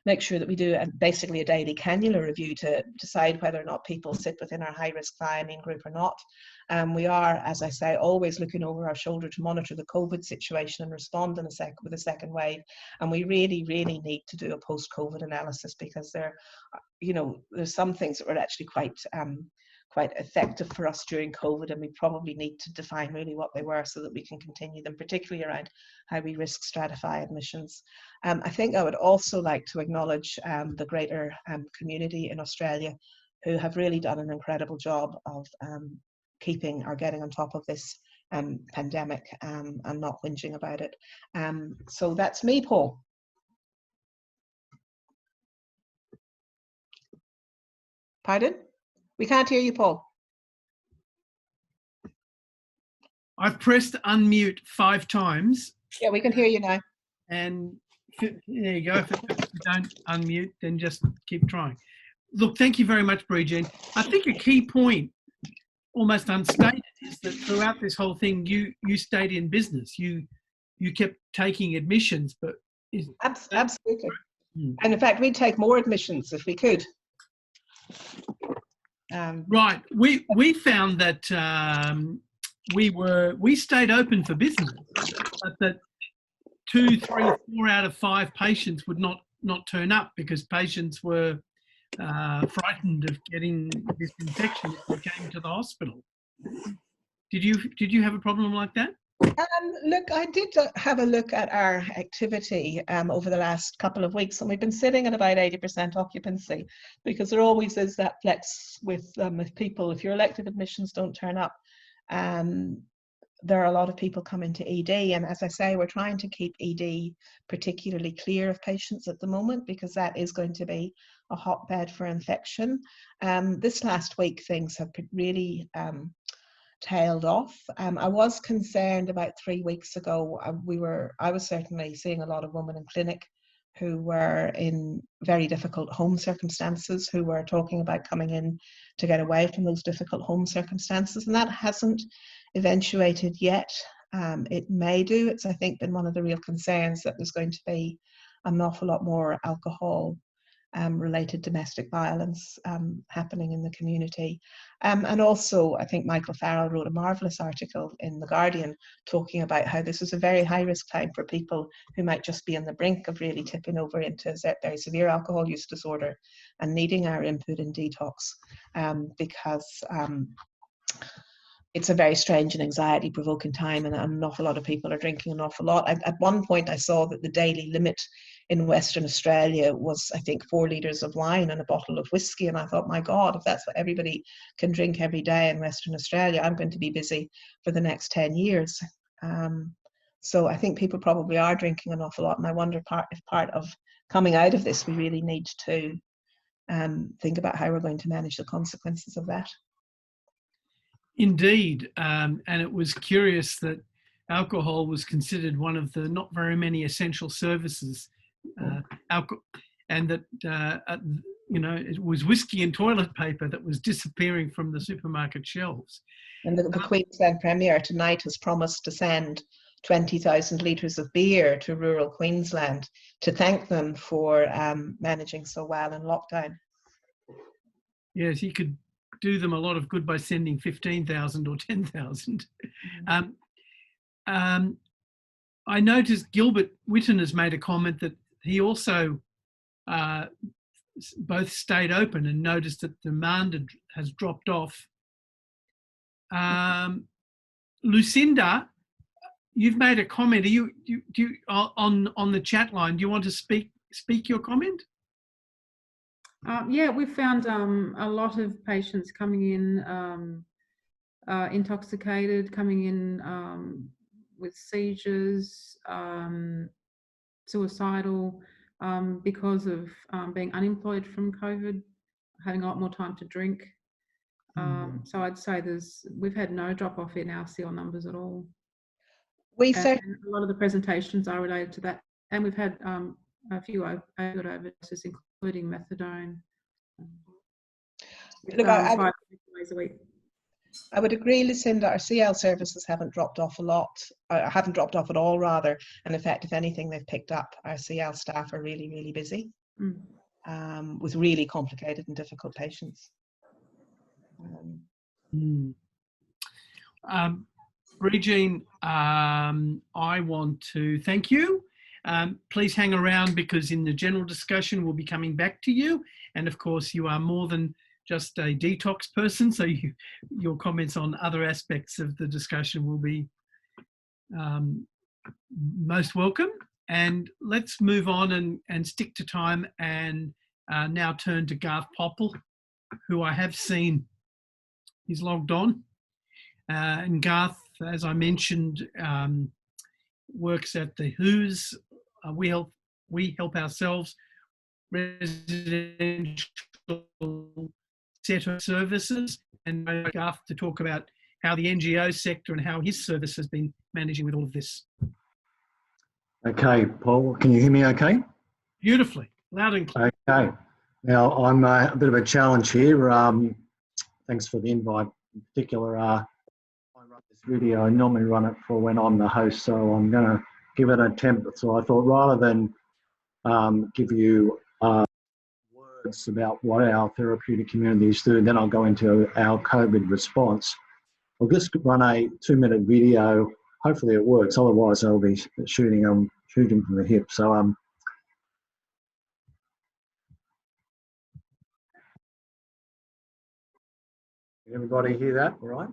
make sure that we do basically a daily cannula review to decide whether or not people sit within our high-risk thiamine group or not. We are, as I say, always looking over our shoulder to monitor the COVID situation and respond in with a second wave. And we really, really need to do a post-COVID analysis, because there's some things that were actually quite effective for us during COVID, and we probably need to define really what they were so that we can continue them, particularly around how we risk stratify admissions. I think I would also like to acknowledge the greater community in Australia, who have really done an incredible job of getting on top of this pandemic and not whinging about it. So that's me, Paul. Pardon? We can't hear you, Paul. I've pressed unmute 5 times. Yeah, we can hear you now. And there you go. If you don't unmute, then just keep trying. Look, thank you very much, Bridin. I think a key point, almost unstated, is that throughout this whole thing, you stayed in business. You kept taking admissions, but absolutely. And in fact, we'd take more admissions if we could. Right. We found that we stayed open for business, but that 2, 3, 4 out of 5 patients would not turn up because patients were frightened of getting this infection if they came to the hospital. Did you have a problem like that? Look, I did have a look at our activity over the last couple of weeks, and we've been sitting at about 80% occupancy, because there always is that flex with people. If your elective admissions don't turn up, there are a lot of people coming to ED, and as I say, we're trying to keep ED particularly clear of patients at the moment, because that is going to be a hotbed for infection. This last week, things have really tailed off. I was concerned about 3 weeks ago. I was certainly seeing a lot of women in clinic who were in very difficult home circumstances, who were talking about coming in to get away from those difficult home circumstances, and that hasn't eventuated yet. It may do. It's, I think, been one of the real concerns that there's going to be an awful lot more alcohol related domestic violence happening in the community. And also, I think Michael Farrell wrote a marvellous article in The Guardian talking about how this is a very high-risk time for people who might just be on the brink of really tipping over into very severe alcohol use disorder and needing our input in detox, because it's a very strange and anxiety-provoking time, and an awful lot of people are drinking an awful lot. At one point, I saw that the daily limit in Western Australia was, I think, 4 litres of wine and a bottle of whiskey. And I thought, my God, if that's what everybody can drink every day in Western Australia, I'm going to be busy for the next 10 years. So I think people probably are drinking an awful lot. And I wonder if part of coming out of this, we really need to think about how we're going to manage the consequences of that. Indeed. And it was curious that alcohol was considered one of the not very many essential services. And that, you know, it was whiskey and toilet paper that was disappearing from the supermarket shelves. And the Queensland Premier tonight has promised to send 20,000 litres of beer to rural Queensland to thank them for managing so well in lockdown. Yes, he could do them a lot of good by sending 15,000 or 10,000. I noticed Gilbert Whitten has made a comment that he also both stayed open and noticed that demand has dropped off. Lucinda, you've made a comment. Do you on the chat line? Do you want to speak your comment? Yeah, we've found a lot of patients coming in intoxicated, coming in with seizures, suicidal, because of being unemployed from COVID, having a lot more time to drink. So I'd say we've had no drop off in our CL numbers at all. And a lot of the presentations are related to that, and we've had a few opioid overdoses, including methadone. Look, 5 days a week. I would agree, Lucinda. Our CL services haven't dropped off a lot, haven't dropped off at all, rather. And in fact, if anything, they've picked up. Our CL staff are really, really busy with really complicated and difficult patients. Bridin, I want to thank you. Please hang around, because in the general discussion we'll be coming back to you. And of course, you are more than just a detox person, so your comments on other aspects of the discussion will be most welcome. And let's move on and stick to time, and now turn to Garth Popple, who I have seen is logged on. And Garth, as I mentioned, works at the WHO's We Help Ourselves residential set of services, and Garth to talk about how the NGO sector and how his service has been managing with all of this. Okay, Paul, can you hear me okay? Beautifully, loud and clear. Okay, now I'm a bit of a challenge here. Thanks for the invite. In particular, I run this video. I normally run it for when I'm the host, so I'm going to give it an attempt. So I thought, rather than give you words about what our therapeutic communities do, then I'll go into our COVID response. I'll just run a 2-minute video. Hopefully it works. Otherwise, I'll be shooting from the hip. So everybody hear that? All right.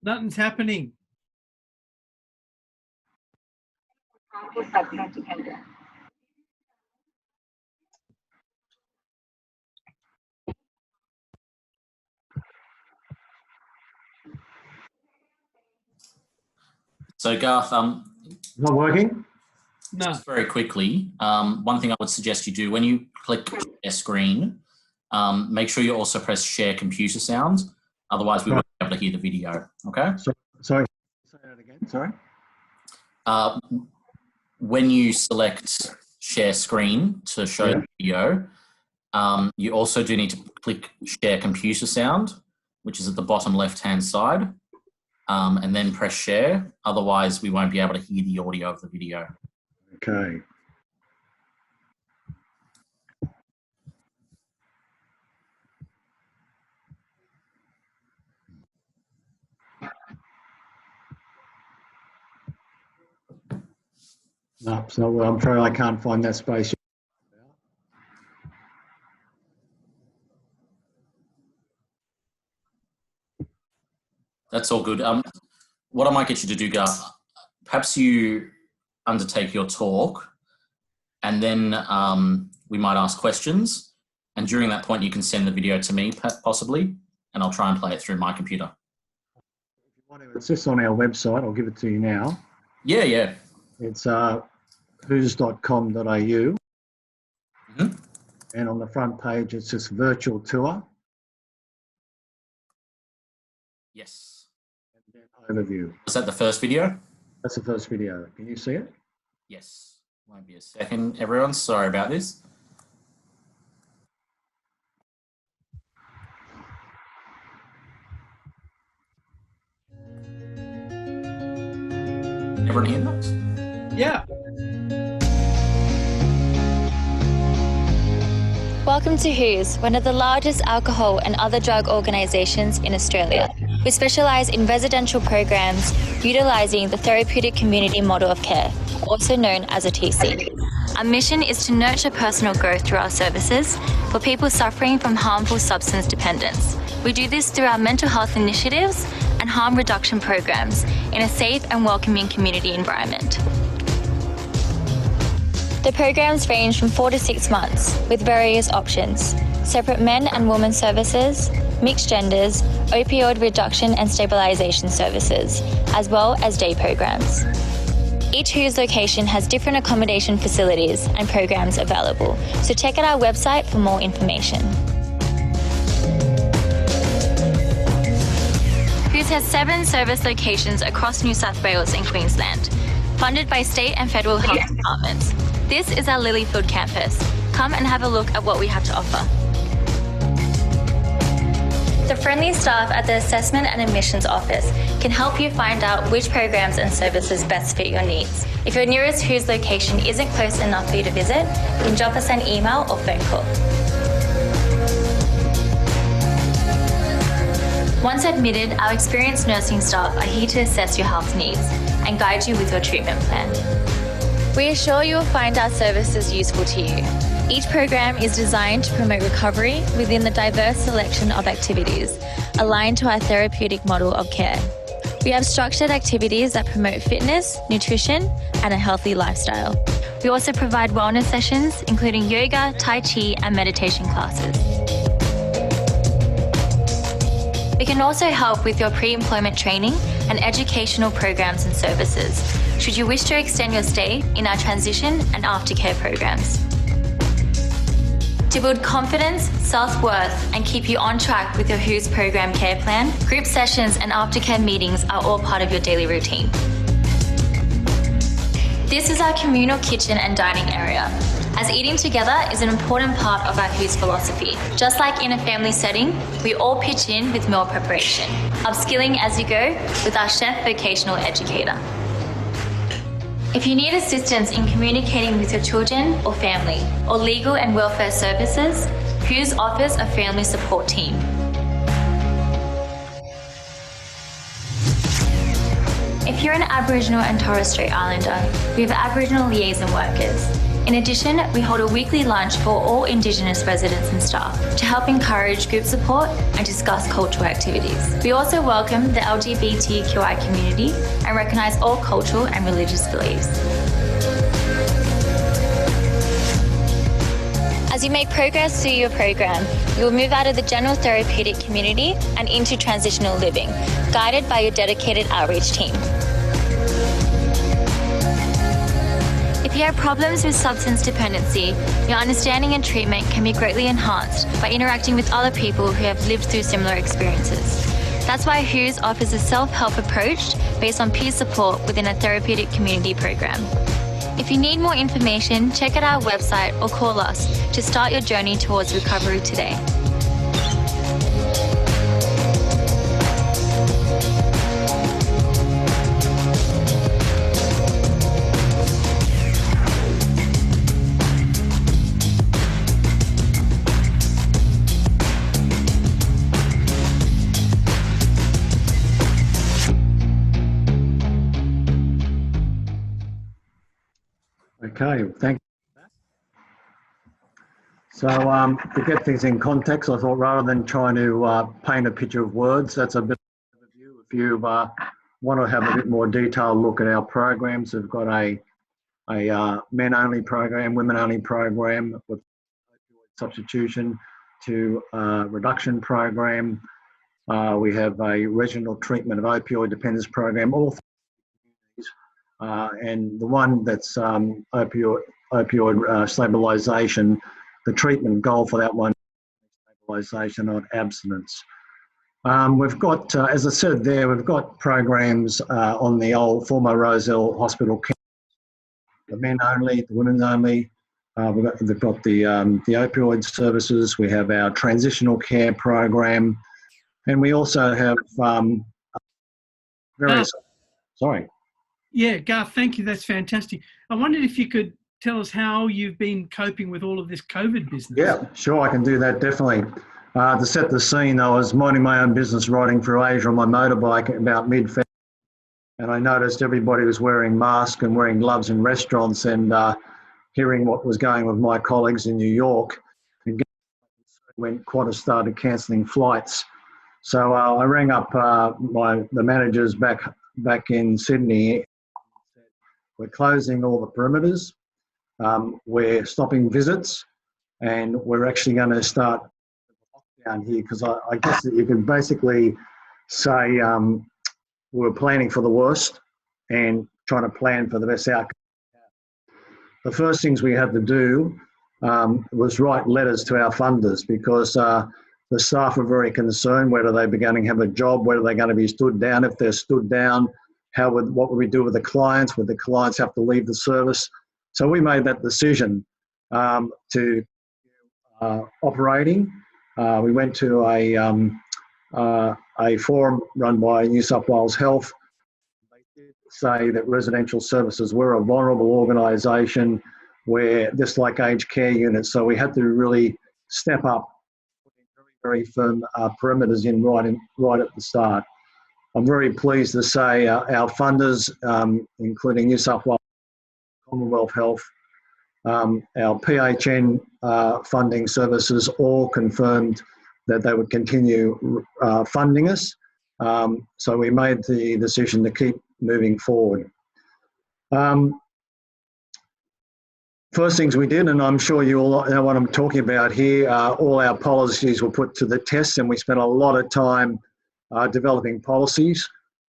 Nothing's happening. So Garth, Not working? No. just very quickly, one thing I would suggest you do when you click share screen, make sure you also press share computer sound. Otherwise, we won't be able to hear the video. Okay. Sorry. Say that again. Sorry. When you select share screen to show the video, you also do need to click share computer sound, which is at the bottom left-hand side, and then press share. Otherwise, we won't be able to hear the audio of the video. Okay. No, so I'm afraid I can't find that space. That's all good. What I might get you to do, Garth, perhaps you undertake your talk, and then we might ask questions. And during that point, you can send the video to me, possibly, and I'll try and play it through my computer. If you want to, it's just on our website. I'll give it to you now. Yeah, yeah. It's whos.com.au. Mm-hmm. And on the front page, it's just virtual tour. Yes. And then overview. Was that the first video? That's the first video. Can you see it? Yes. Won't be a second, everyone. Sorry about this. Everyone hear that? Yeah. Welcome to WHOS, one of the largest alcohol and other drug organisations in Australia. We specialise in residential programs utilising the therapeutic community model of care, also known as a TC. Our mission is to nurture personal growth through our services for people suffering from harmful substance dependence. We do this through our mental health initiatives and harm reduction programs in a safe and welcoming community environment. The programs range from 4 to 6 months with various options: separate men and women services, mixed genders, opioid reduction and stabilisation services, as well as day programs. Each WHOS location has different accommodation facilities and programs available, so check out our website for more information. WHOS has 7 service locations across New South Wales and Queensland, funded by state and federal health departments. This is our Lilyfield campus. Come and have a look at what we have to offer. The friendly staff at the Assessment and Admissions Office can help you find out which programs and services best fit your needs. If your nearest WHOS location isn't close enough for you to visit, you can drop us an email or phone call. Once admitted, our experienced nursing staff are here to assess your health needs and guide you with your treatment plan. We assure you will find our services useful to you. Each program is designed to promote recovery within the diverse selection of activities aligned to our therapeutic model of care. We have structured activities that promote fitness, nutrition, and a healthy lifestyle. We also provide wellness sessions, including yoga, tai chi, and meditation classes. We can also help with your pre-employment training and educational programs and services, should you wish to extend your stay in our transition and aftercare programs. To build confidence, self-worth, and keep you on track with your WHOS program care plan, group sessions and aftercare meetings are all part of your daily routine. This is our communal kitchen and dining area, as eating together is an important part of our WHOS philosophy. Just like in a family setting, we all pitch in with meal preparation, upskilling as you go with our chef vocational educator. If you need assistance in communicating with your children or family, or legal and welfare services, WHOS offers a family support team. If you're an Aboriginal and Torres Strait Islander, we have Aboriginal liaison workers. In addition, we hold a weekly lunch for all Indigenous residents and staff to help encourage group support and discuss cultural activities. We also welcome the LGBTQI community and recognise all cultural and religious beliefs. As you make progress through your program, you will move out of the general therapeutic community and into transitional living, guided by your dedicated outreach team. If you have problems with substance dependency, your understanding and treatment can be greatly enhanced by interacting with other people who have lived through similar experiences. That's why WHOS offers a self-help approach based on peer support within a therapeutic community program. If you need more information, check out our website or call us to start your journey towards recovery today. Okay, thank you. So to get things in context, I thought rather than trying to paint a picture of words, that's a bit of a view. If you want to have a bit more detailed look at our programs, we've got a men-only program, women-only program with substitution to reduction program. We have a regional treatment of opioid dependence program, all things. And the one that's opioid stabilisation, the treatment goal for that one is stabilisation, not abstinence. We've got, as I said there, we've got programs on the old former Roselle Hospital campus, the men only, the women only. They've got the opioid services. We have our transitional care program, and we also have various. Sorry. Yeah, Garth, thank you. That's fantastic. I wondered if you could tell us how you've been coping with all of this COVID business. Yeah, sure, I can do that, definitely. To set the scene, I was minding my own business riding through Asia on my motorbike about mid-February, and I noticed everybody was wearing masks and wearing gloves in restaurants, and hearing what was going with my colleagues in New York, and when Qantas started cancelling flights. So I rang up the managers back in Sydney. We're closing all the perimeters. We're stopping visits, and we're actually going to start down here, because I guess that you can basically say we're planning for the worst and trying to plan for the best outcome. The first things we had to do was write letters to our funders, because the staff were very concerned whether they were going to have a job, whether they're going to be stood down. If they're stood down, what would we do with the clients? Would the clients have to leave the service? So we made that decision to operating. We went to a forum run by New South Wales Health. They did say that residential services were a vulnerable organisation, where just like aged care units, so we had to really step up, very, very firm perimeters in right at the start. I'm very pleased to say our funders, including New South Wales Commonwealth Health, our PHN funding services, all confirmed that they would continue funding us. So we made the decision to keep moving forward. First things we did, and I'm sure you all know what I'm talking about here, all our policies were put to the test, and we spent a lot of time developing policies.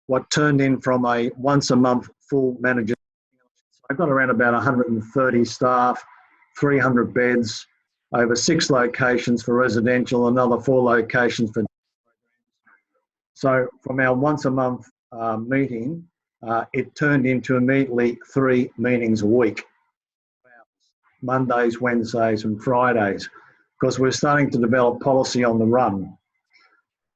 What turned in from a once a month full manager, I've got around about 130 staff, 300 beds, over 6 locations for residential, another 4 locations for. So from our once a month meeting, it turned into immediately 3 meetings a week, Mondays, Wednesdays and Fridays, because we're starting to develop policy on the run.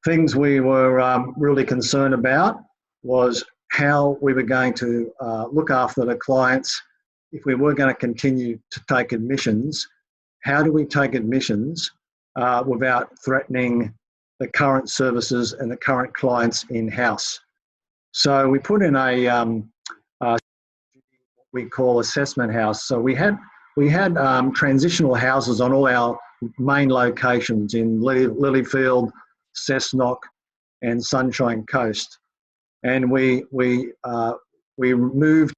Things we were really concerned about was how we were going to look after the clients if we were going to continue to take admissions. How do we take admissions without threatening the current services and the current clients in-house? So we put in a what we call assessment house. So we had transitional houses on all our main locations in Lilyfield, Cessnock and Sunshine Coast. And we moved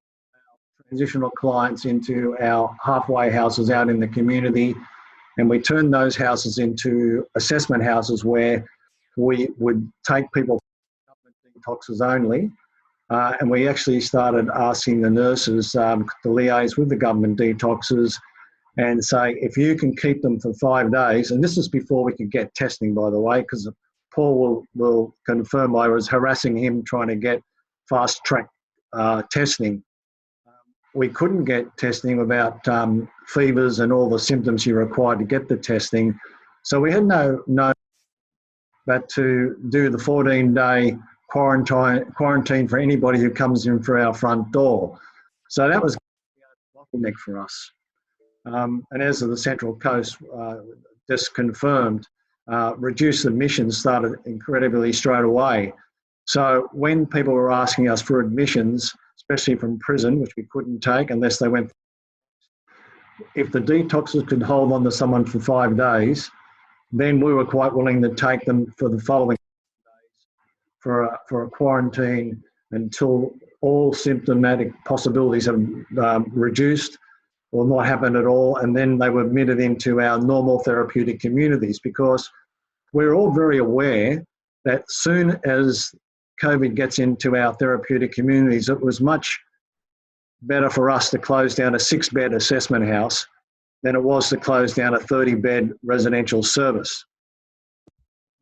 transitional clients into our halfway houses out in the community, and we turned those houses into assessment houses where we would take people from detoxes only, and we actually started asking the nurses to liaise with the government detoxes and say, if you can keep them for 5 days, and this is before we could get testing, by the way, because Paul will confirm I was harassing him trying to get fast track testing. We couldn't get testing without fevers and all the symptoms you required to get the testing. So we had no but to do the 14-day quarantine for anybody who comes in through our front door. So that was a bottleneck for us. And as of the Central Coast just confirmed, reduced admissions started incredibly straight away. So when people were asking us for admissions, especially from prison, which we couldn't take unless they went, if the detoxers could hold on to someone for 5 days, then we were quite willing to take them for the following days for a quarantine until all symptomatic possibilities have reduced or not happened at all, and then they were admitted into our normal therapeutic communities, because we're all very aware that soon as COVID gets into our therapeutic communities, it was much better for us to close down a 6-bed assessment house than it was to close down a 30-bed residential service.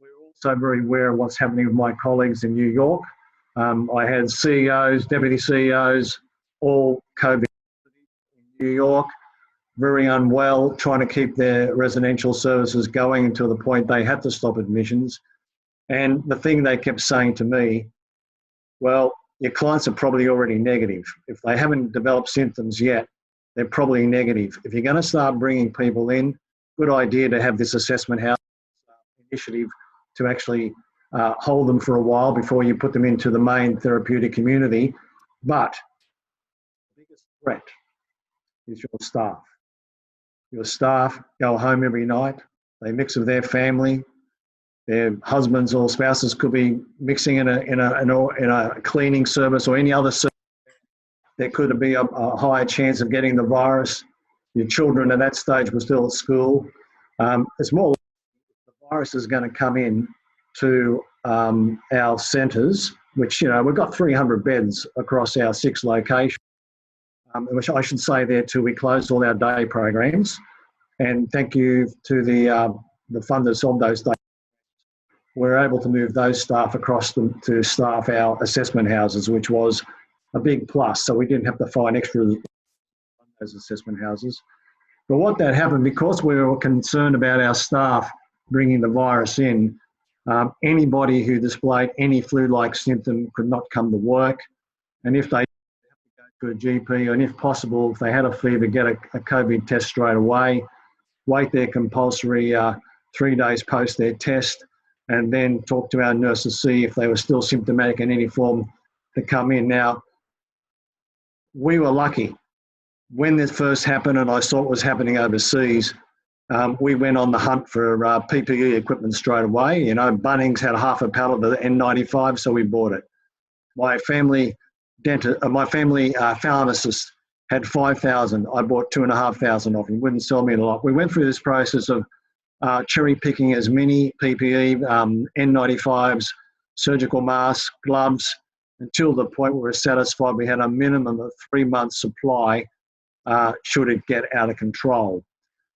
We're also very aware of what's happening with my colleagues in New York. I had CEOs, deputy CEOs, all COVID in New York, very unwell, trying to keep their residential services going until the point they had to stop admissions. And the thing they kept saying to me, well, your clients are probably already negative. If they haven't developed symptoms yet, they're probably negative. If you're going to start bringing people in, good idea to have this assessment house initiative to actually hold them for a while before you put them into the main therapeutic community. But the biggest threat is your staff. Your staff go home every night. They mix with their family. Their husbands or spouses could be mixing in a cleaning service or any other service. There could be a higher chance of getting the virus. Your children at that stage were still at school. It's more likely the virus is going to come in to our centres, which, you know, we've got 300 beds across our 6 locations, which I should say there too, we closed all our day programs. And thank you to the funders of those days. We're able to move those staff across them to staff our assessment houses, which was a big plus. So we didn't have to find extra on those assessment houses. But what that happened, because we were concerned about our staff bringing the virus in, anybody who displayed any flu-like symptom could not come to work. And if they have to go to a GP, and if possible, if they had a fever, get a COVID test straight away, wait their compulsory 3 days post their test, and then talk to our nurses to see if they were still symptomatic in any form to come in. Now, we were lucky. When this first happened and I saw what was happening overseas, we went on the hunt for PPE equipment straight away. You know, Bunnings had half a pallet of N95, so we bought it. My family pharmacist had 5,000. I bought 2,500 off him. Wouldn't sell me a lot. We went through this process of cherry picking as many PPE, N95s, surgical masks, gloves, until the point where we were satisfied we had a minimum of 3 months supply should it get out of control.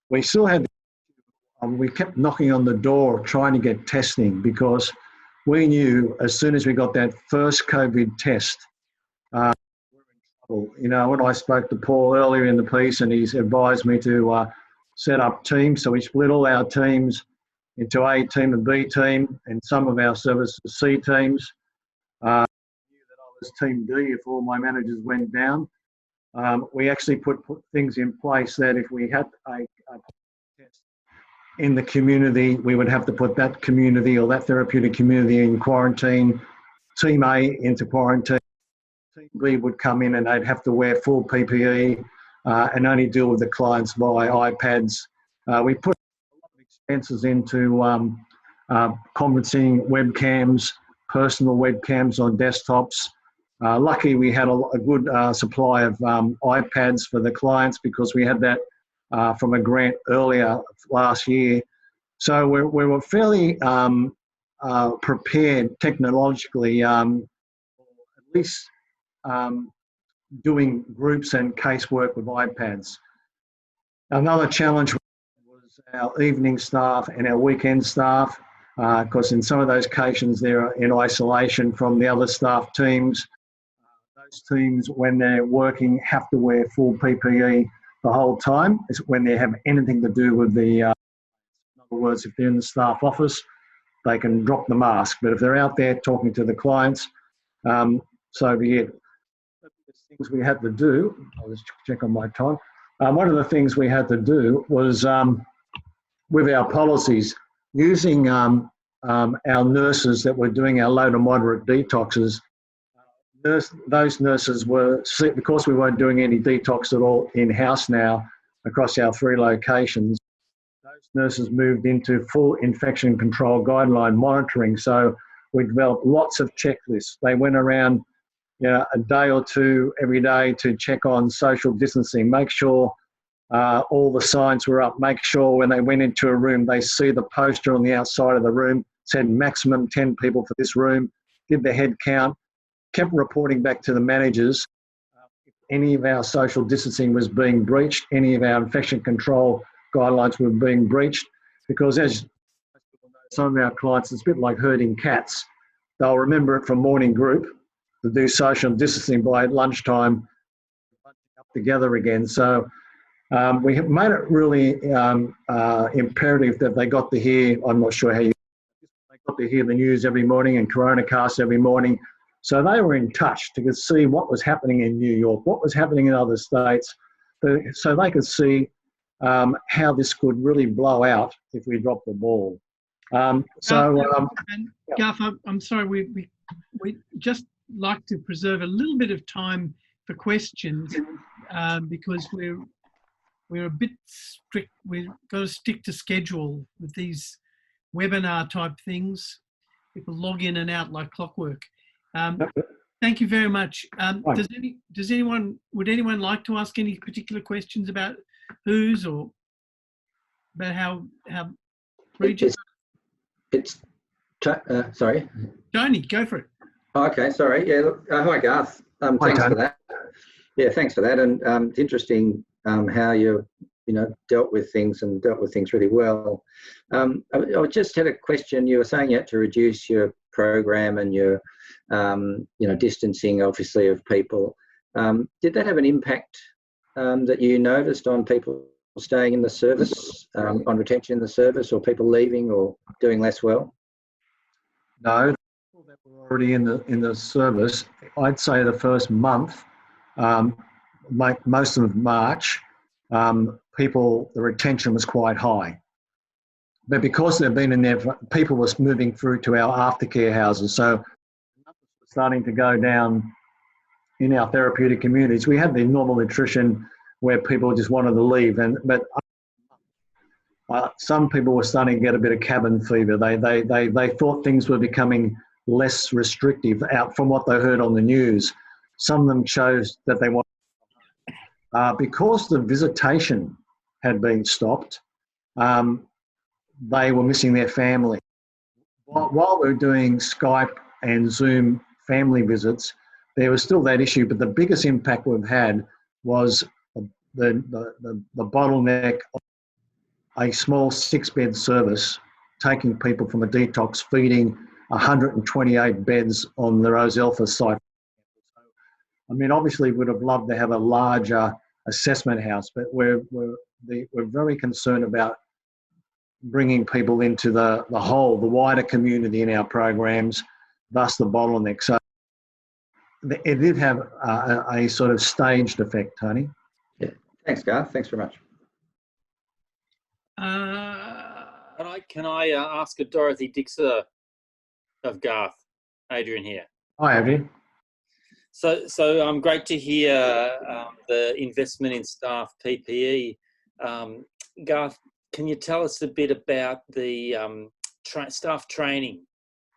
We still had, we kept knocking on the door trying to get testing, because we knew as soon as we got that first COVID test, we were in trouble. You know, when I spoke to Paul earlier in the piece and he's advised me to set up teams, so we split all our teams into A team and B team, and some of our services C teams. I knew that I was team D if all my managers went down. We actually put things in place that if we had a test in the community, we would have to put that community or that therapeutic community in quarantine, team A into quarantine, team B would come in and they'd have to wear full PPE and only deal with the clients via iPads. We put a lot of expenses into conferencing webcams, personal webcams on desktops. Lucky we had a good supply of iPads for the clients, because we had that from a grant earlier last year. So we were fairly prepared technologically, at least doing groups and casework with iPads. Another challenge was our evening staff and our weekend staff, because in some of those occasions they're in isolation from the other staff teams. Those teams, when they're working, have to wear full PPE the whole time. It's when they have anything to do with the, in other words, if they're in the staff office, they can drop the mask. But if they're out there talking to the clients, so be it. Things we had to do, I'll just check on my time. One of the things we had to do was with our policies, using our nurses that were doing our low to moderate detoxes. Those nurses were, because we weren't doing any detox at all in-house now, across our 3 locations, those nurses moved into full infection control guideline monitoring. So we developed lots of checklists. They went around a day or two every day to check on social distancing, make sure all the signs were up, make sure when they went into a room, they see the poster on the outside of the room, said maximum 10 people for this room, did the head count, kept reporting back to the managers if any of our social distancing was being breached, any of our infection control guidelines were being breached, because as some of our clients, it's a bit like herding cats. They'll remember it from morning group to do social distancing by lunchtime, up together again. So we have made it really imperative that they got to hear, I'm not sure how they got to hear the news every morning and Coronacast every morning. So they were in touch to see what was happening in New York, what was happening in other states, so they could see how this could really blow out if we drop the ball. Garth, I'm sorry, we just like to preserve a little bit of time for questions because we're a bit strict. We've got to stick to schedule with these webinar type things. People log in and out like clockwork. Thank you very much. Would anyone like to ask any particular questions about who's or about how Regis? Sorry. Tony, go for it. Okay, sorry. Yeah, look, hi Garth. Thanks for that. Yeah, thanks for that. And it's interesting how you dealt with things really well. I just had a question. You were saying you had to reduce your program and your distancing, obviously, of people. Did that have an impact that you noticed on people staying in the service, on retention in the service, or people leaving or doing less well? No, people that were already in the service, I'd say the first month, most of March, the retention was quite high. But because they've been in there, people were moving through to our aftercare houses. So numbers were starting to go down in our therapeutic communities. We had the normal attrition where people just wanted to leave, but some people were starting to get a bit of cabin fever. They thought things were becoming less restrictive out from what they heard on the news. Some of them chose that they wanted because the visitation had been stopped. They were missing their family. While we were doing Skype and Zoom family visits, there was still that issue, but the biggest impact we've had was the bottleneck of a small 6-bed service taking people from a detox, feeding 128 beds on the Rosalfa site. I mean, obviously we'd have loved to have a larger assessment house, but we're very concerned about bringing people into the wider community in our programs, thus the bottleneck. So it did have a sort of staged effect, Tony. Yeah. Thanks, Garth. Thanks very much. Can I ask a Dorothy Dixer of Garth? Adrian here. Hi, Adrian. So great to hear the investment in staff PPE. Garth, can you tell us a bit about the staff training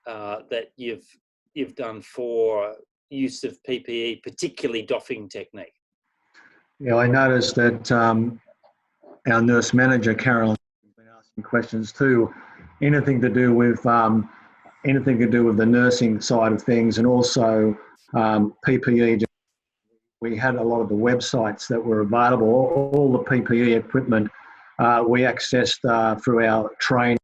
that you've done for use of PPE, particularly doffing technique? Yeah, I noticed that our nurse manager, Carolyn, has been asking questions too. Anything to do with the nursing side of things, and also PPE. We had a lot of the websites that were available, all the PPE equipment we accessed through our training.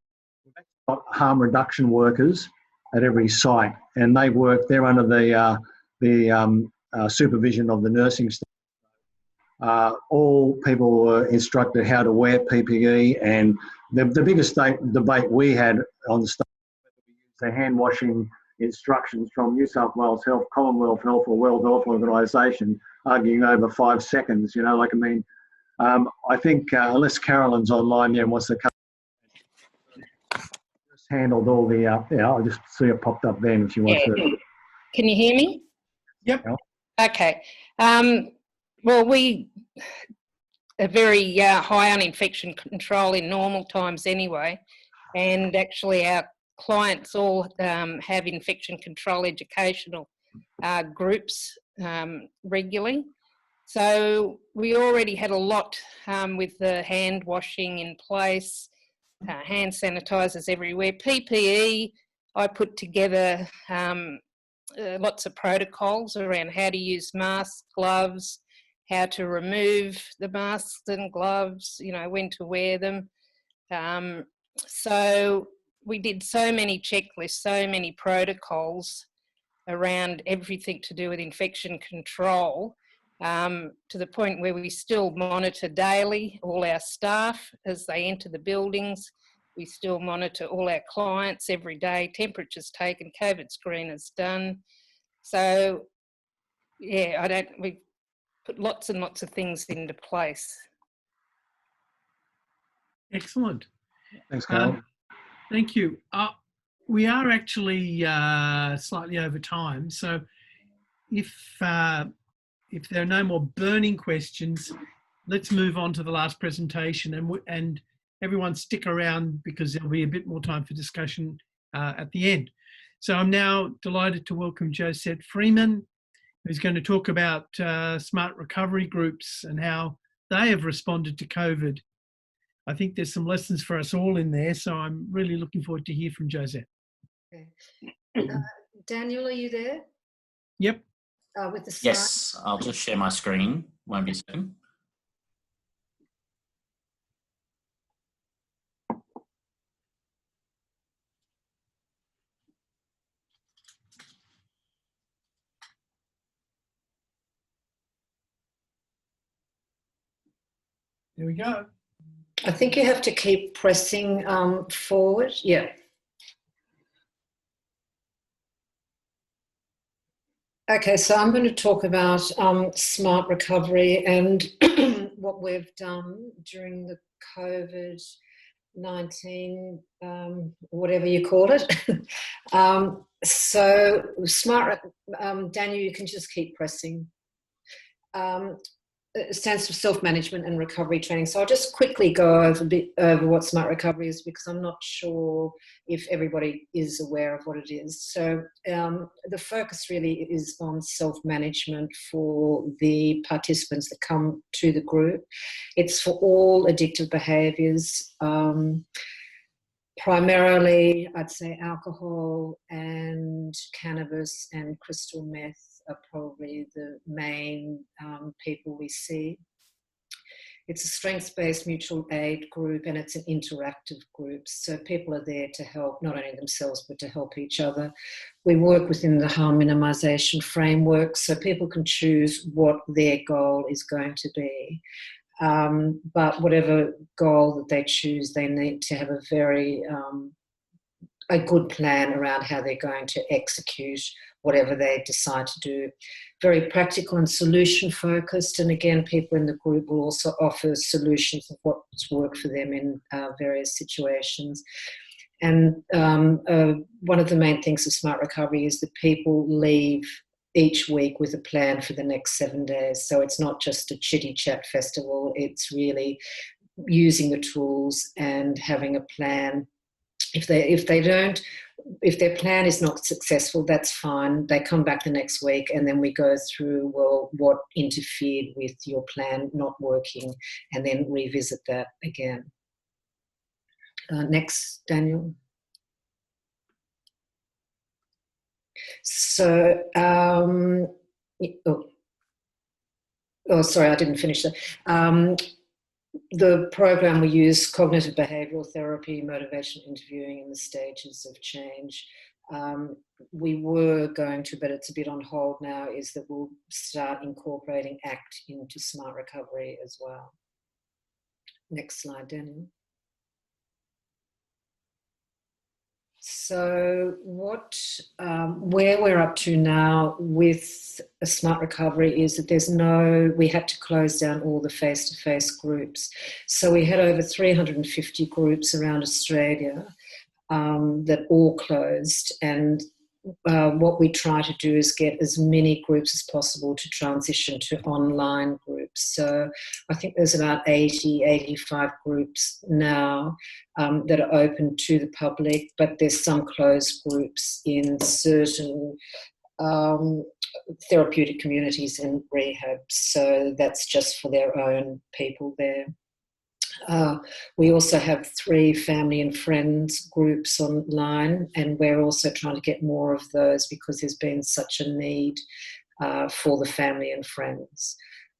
We've got harm reduction workers at every site, and they're under the supervision of the nursing staff. All people were instructed how to wear PPE, and the biggest debate we had on the staff was whether we used the hand washing instructions from New South Wales Health, Commonwealth Health, or World Health Organisation, arguing over 5 seconds. I think unless Carolyn's online there and wants to come, just handled all the. I'll just see it popped up then if you want to. Can you hear me? Yep. Okay. Well, we very high on infection control in normal times anyway, and actually our clients all have infection control educational groups regularly. So we already had a lot with the hand washing in place, hand sanitisers everywhere. PPE, I put together lots of protocols around how to use masks, gloves, how to remove the masks and gloves, you know, when to wear them. So we did so many checklists, so many protocols around everything to do with infection control, to the point where we still monitor daily all our staff as they enter the buildings. We still monitor all our clients every day, temperatures taken, COVID screeners done. So, yeah, we put lots and lots of things into place. Excellent. Thanks, Carol. Thank you. We are actually slightly over time, so if there are no more burning questions, let's move on to the last presentation, and everyone stick around because there'll be a bit more time for discussion at the end. So I'm now delighted to welcome Josette Freeman, who's going to talk about smart recovery groups and how they have responded to COVID. I think there's some lessons for us all in there, so I'm really looking forward to hear from Josette. Okay. Daniel, are you there? Yep. With the slides? Yes, I'll just share my screen. Won't be a second. There we go. I think you have to keep pressing forward. Yeah. Okay, so I'm going to talk about smart recovery and what we've done during the COVID-19, whatever you call it. So smart, Daniel, you can just keep pressing. It stands for self-management and recovery training. So I'll just quickly go over a bit over what smart recovery is, because I'm not sure if everybody is aware of what it is. So the focus really is on self-management for the participants that come to the group. It's for all addictive behaviours, primarily I'd say alcohol and cannabis and crystal meth are probably the main people we see. It's a strengths-based mutual aid group, and it's an interactive group. So people are there to help not only themselves, but to help each other. We work within the harm minimisation framework, so people can choose what their goal is going to be. But whatever goal that they choose, they need to have a good plan around how they're going to execute whatever they decide to do. Very practical and solution focused, and again, people in the group will also offer solutions of what's worked for them in various situations. And one of the main things of Smart Recovery is that people leave each week with a plan for the next 7 days. So it's not just a chitty chat festival, it's really using the tools and having a plan. If their plan is not successful, that's fine. They come back the next week and then we go through, well, what interfered with your plan not working, and then revisit that again. Next, Daniel. So, sorry, I didn't finish that. The program, we use cognitive behavioural therapy, motivation interviewing, and the stages of change. We were going to, but it's a bit on hold now, is that we'll start incorporating ACT into Smart Recovery as well. Next slide, Daniel. So where we're up to now with a Smart Recovery is that we had to close down all the face-to-face groups. So we had over 350 groups around Australia that all closed, and what we try to do is get as many groups as possible to transition to online groups. So I think there's about 80, 85 groups now that are open to the public, but there's some closed groups in certain therapeutic communities and rehab. So that's just for their own people there. We also have 3 family and friends groups online, and we're also trying to get more of those because there's been such a need for the family and friends.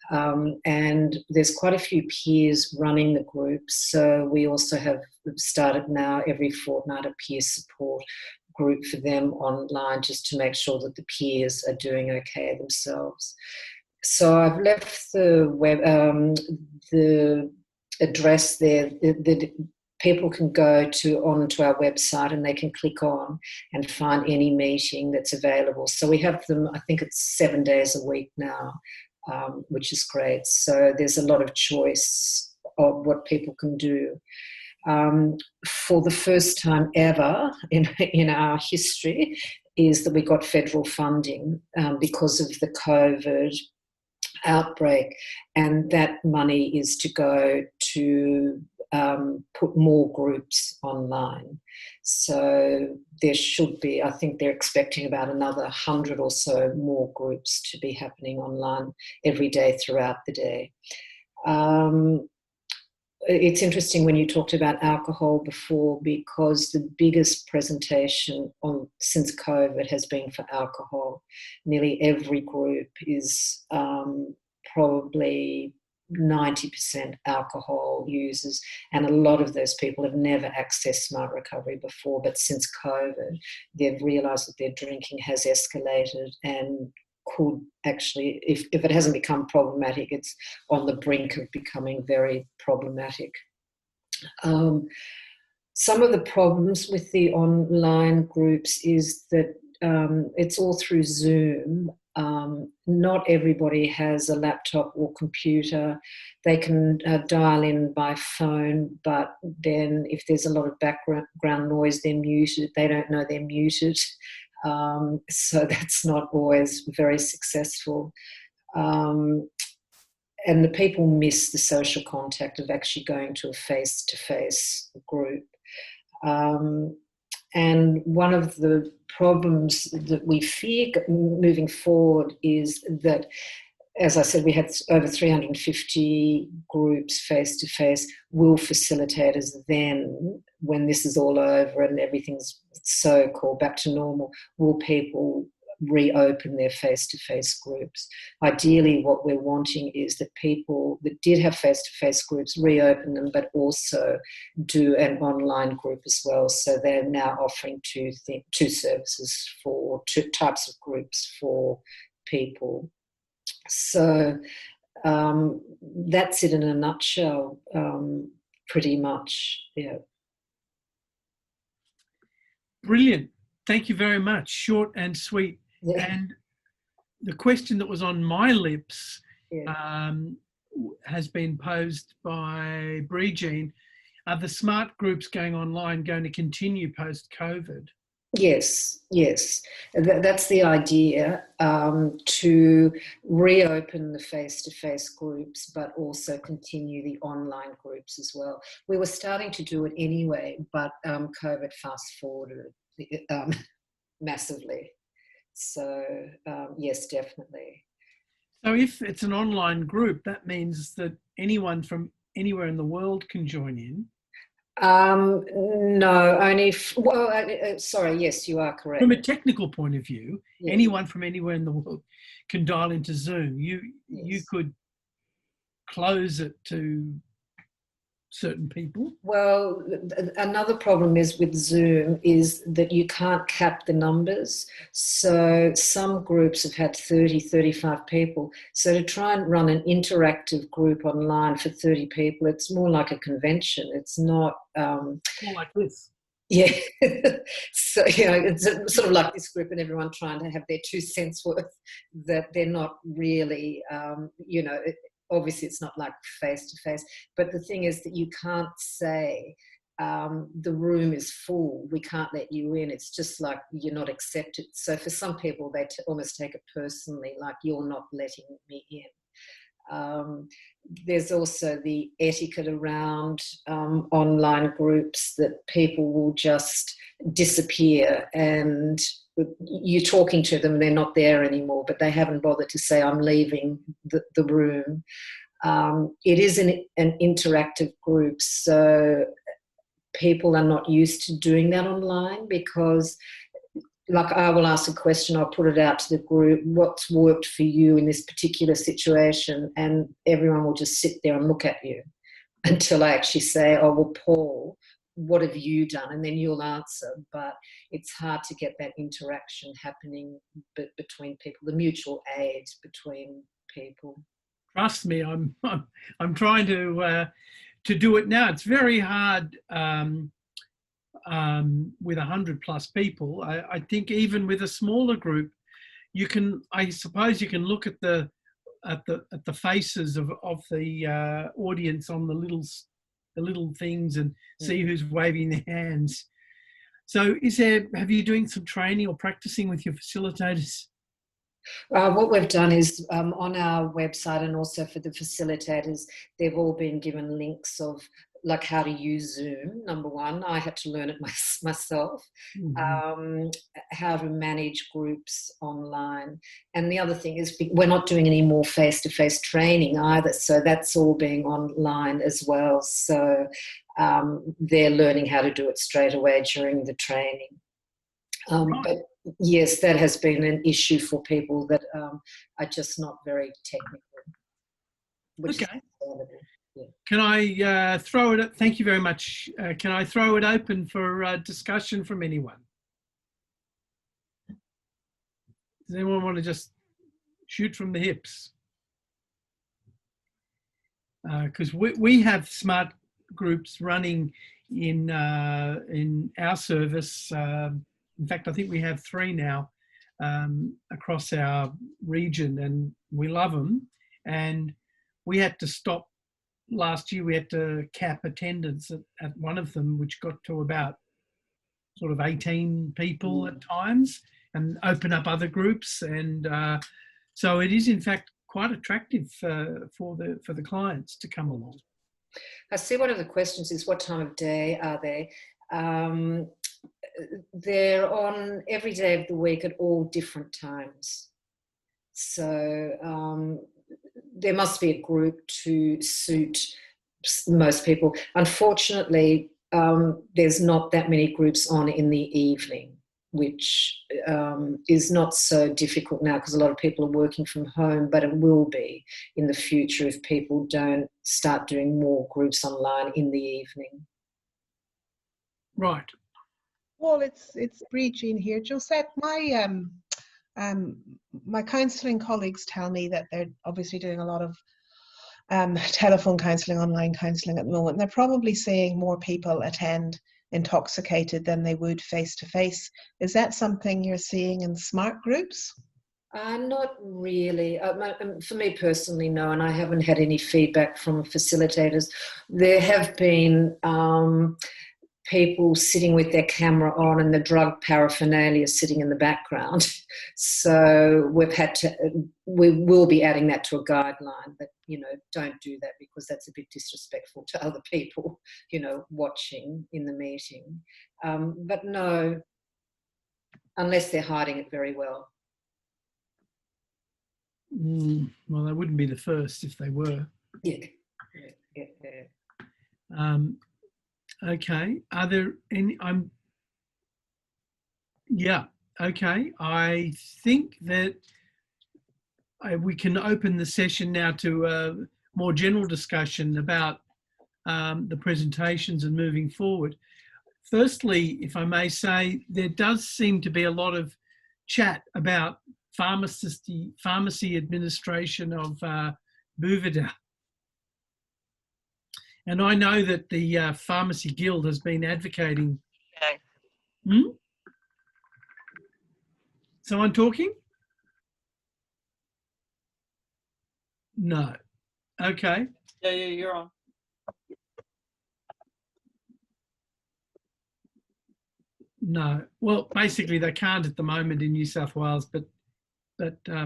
And there's quite a few peers running the groups, so we also have started now every fortnight a peer support group for them online, just to make sure that the peers are doing okay themselves. So I've left the web, the address there that people can go onto our website, and they can click on and find any meeting that's available. So we have them, I think it's 7 days a week now, which is great. So there's a lot of choice of what people can do. For the first time ever in our history is that we got federal funding because of the COVID outbreak, and that money is to go to put more groups online. So there should be, I think they're expecting about another 100 or so more groups to be happening online every day throughout the day. It's interesting when you talked about alcohol before, because the biggest presentation since COVID has been for alcohol. Nearly every group is probably 90% alcohol users, and a lot of those people have never accessed Smart Recovery before, but since COVID, they've realised that their drinking has escalated and could actually, if it hasn't become problematic, it's on the brink of becoming very problematic. Some of the problems with the online groups is that it's all through Zoom. Not everybody has a laptop or computer. They can dial in by phone, but then if there's a lot of background noise, they're muted. They don't know they're muted. So that's not always very successful. And the people miss the social contact of actually going to a face-to-face group. And one of the problems that we fear moving forward is that, as I said, we had over 350 groups face-to-face. Will facilitators then, when this is all over and everything's so-called back to normal, will people reopen their face-to-face groups? Ideally, what we're wanting is that people that did have face-to-face groups reopen them, but also do an online group as well. So they're now offering two services for 2 types of groups for people. So that's it in a nutshell, pretty much. Yeah. Brilliant. Thank you very much. Short and sweet. Yeah. And the question that was on my lips has been posed by Bridin. Are the smart groups going online going to continue post-COVID? Yes. That's the idea, to reopen the face-to-face groups, but also continue the online groups as well. We were starting to do it anyway, but COVID fast-forwarded massively. So, yes, definitely. So if it's an online group, that means that anyone from anywhere in the world can join in? No, only, sorry, yes, you are correct. From a technical point of view, yes. Anyone from anywhere in the world can dial into Zoom. You could close it to certain people. Well, another problem is with Zoom is that you can't cap the numbers. So some groups have had 30, 35 people. So to try and run an interactive group online for 30 people, it's more like a convention. It's not... more like this. Yeah. So, it's sort of like this group and everyone trying to have their 2 cents worth, that they're not really, obviously it's not like face-to-face, but the thing is that you can't say the room is full, we can't let you in. It's just like you're not accepted. So for some people, they almost take it personally, like you're not letting me in. There's also the etiquette around online groups, that people will just disappear, and you're talking to them, they're not there anymore, but they haven't bothered to say, I'm leaving the room. It is an interactive group, so people are not used to doing that online, because like I will ask a question, I'll put it out to the group, what's worked for you in this particular situation? And everyone will just sit there and look at you until I actually say, oh, well, Paul, what have you done? And then you'll answer. But it's hard to get that interaction happening between people, the mutual aid between people. Trust me, I'm trying to do it now. It's very hard with 100+ people. I think even with a smaller group, I suppose you can look at the faces of the audience on the little things and see who's waving their hands. So have you doing some training or practicing with your facilitators? What we've done is on our website, and also for the facilitators, they've all been given links of like how to use Zoom. Number one, I had to learn it myself. How to manage groups online. And the other thing is we're not doing any more face-to-face training either, so that's all being online as well. So they're learning how to do it straight away during the training. But yes, that has been an issue for people that are just not very technical. Okay. Yeah. Can I throw it? Thank you very much. Can I throw it open for discussion from anyone? Does anyone want to just shoot from the hips? Because we have smart groups running in our service. In fact, I think we have 3 now across our region, and we love them. And we had to stop last year. We had to cap attendance at one of them, which got to about sort of 18 people at times, and open up other groups. And so it is, in fact, quite attractive for the clients to come along. I see one of the questions is, what time of day are they? They're on every day of the week at all different times. So there must be a group to suit most people. Unfortunately, there's not that many groups on in the evening, which is not so difficult now because a lot of people are working from home, but it will be in the future if people don't start doing more groups online in the evening. Right. Well, it's Bridin here. Josette, my counselling colleagues tell me that they're obviously doing a lot of telephone counselling, online counselling at the moment. They're probably seeing more people attend intoxicated than they would face-to-face. Is that something you're seeing in smart groups? Not really. For me personally, no, and I haven't had any feedback from facilitators. There have been people sitting with their camera on and the drug paraphernalia sitting in the background. So we will be adding that to a guideline that, don't do that, because that's a bit disrespectful to other people, watching in the meeting. But no, unless they're hiding it very well. Well, they wouldn't be the first if they were. Yeah. Okay. Are there any? Yeah. Okay. I think that we can open the session now to a more general discussion about the presentations and moving forward. Firstly, if I may say, there does seem to be a lot of chat about pharmacy administration of Buvidal. And I know that the Pharmacy Guild has been advocating. Someone talking? No. Okay. Yeah, you're on. No. Well, basically they can't at the moment in New South Wales, but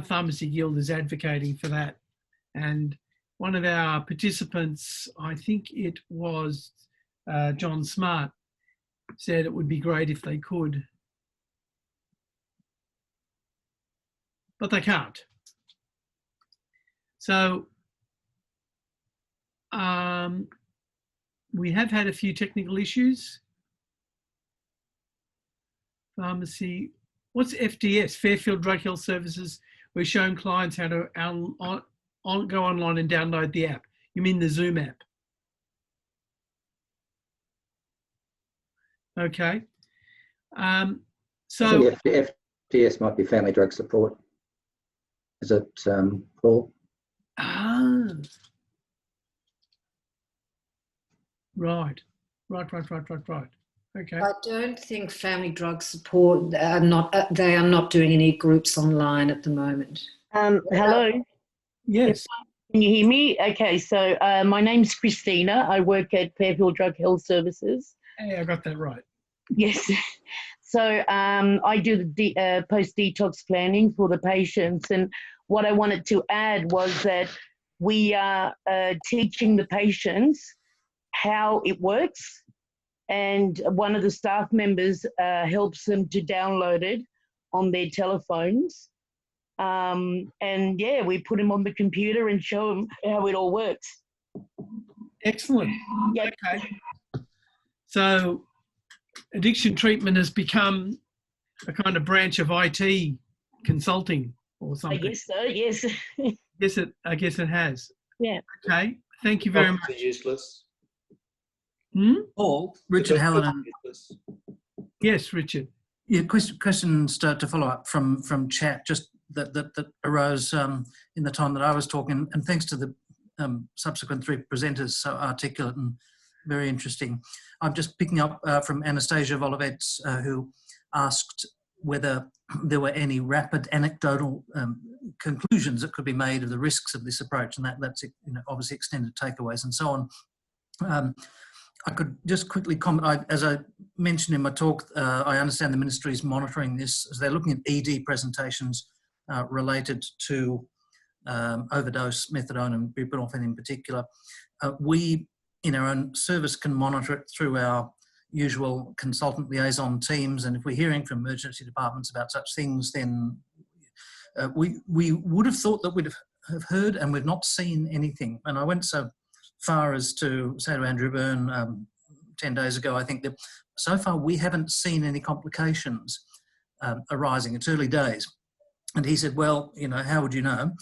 Pharmacy Guild is advocating for that. And one of our participants, I think it was John Smart, said it would be great if they could. But they can't. So we have had a few technical issues. Pharmacy, what's FDS? Fairfield Drug Health Services. We're showing clients how to go online and download the app. You mean the Zoom app? Okay. So I think FDS might be Family Drug Support. Is it, Paul? Right. Okay. I don't think Family Drug Support they are not doing any groups online at the moment. Hello. Yes. Can you hear me? Okay, so my name's Christina. I work at Fairfield Drug Health Services. Hey, I got that right. Yes. So I do the post-detox planning for the patients, and what I wanted to add was that we are teaching the patients how it works, and one of the staff members helps them to download it on their telephones. And yeah, we put them on the computer and show them how it all works. Excellent. Yep. Okay. So addiction treatment has become a kind of branch of IT consulting or something. I guess so, yes. I guess it has. Yeah. Okay. Thank you very much. Useless. Paul, Richard Hallinan. Yes, Richard. Yeah, questions to follow up from chat, just that arose in the time that I was talking, and thanks to the subsequent three presenters, so articulate and very interesting. I'm just picking up from Anastasia Volovets, who asked whether there were any rapid anecdotal conclusions that could be made of the risks of this approach, and that's obviously extended takeaways and so on. I could just quickly comment, as I mentioned in my talk, I understand the ministry is monitoring this as they're looking at ED presentations related to overdose, methadone and buprenorphine in particular. We, in our own service, can monitor it through our usual consultant liaison teams, and if we're hearing from emergency departments about such things, then we would have thought that we'd have heard, and we've not seen anything. And I went so far as to say to Andrew Byrne 10 days ago, I think that so far we haven't seen any complications arising. It's early days. And he said, well, how would you know?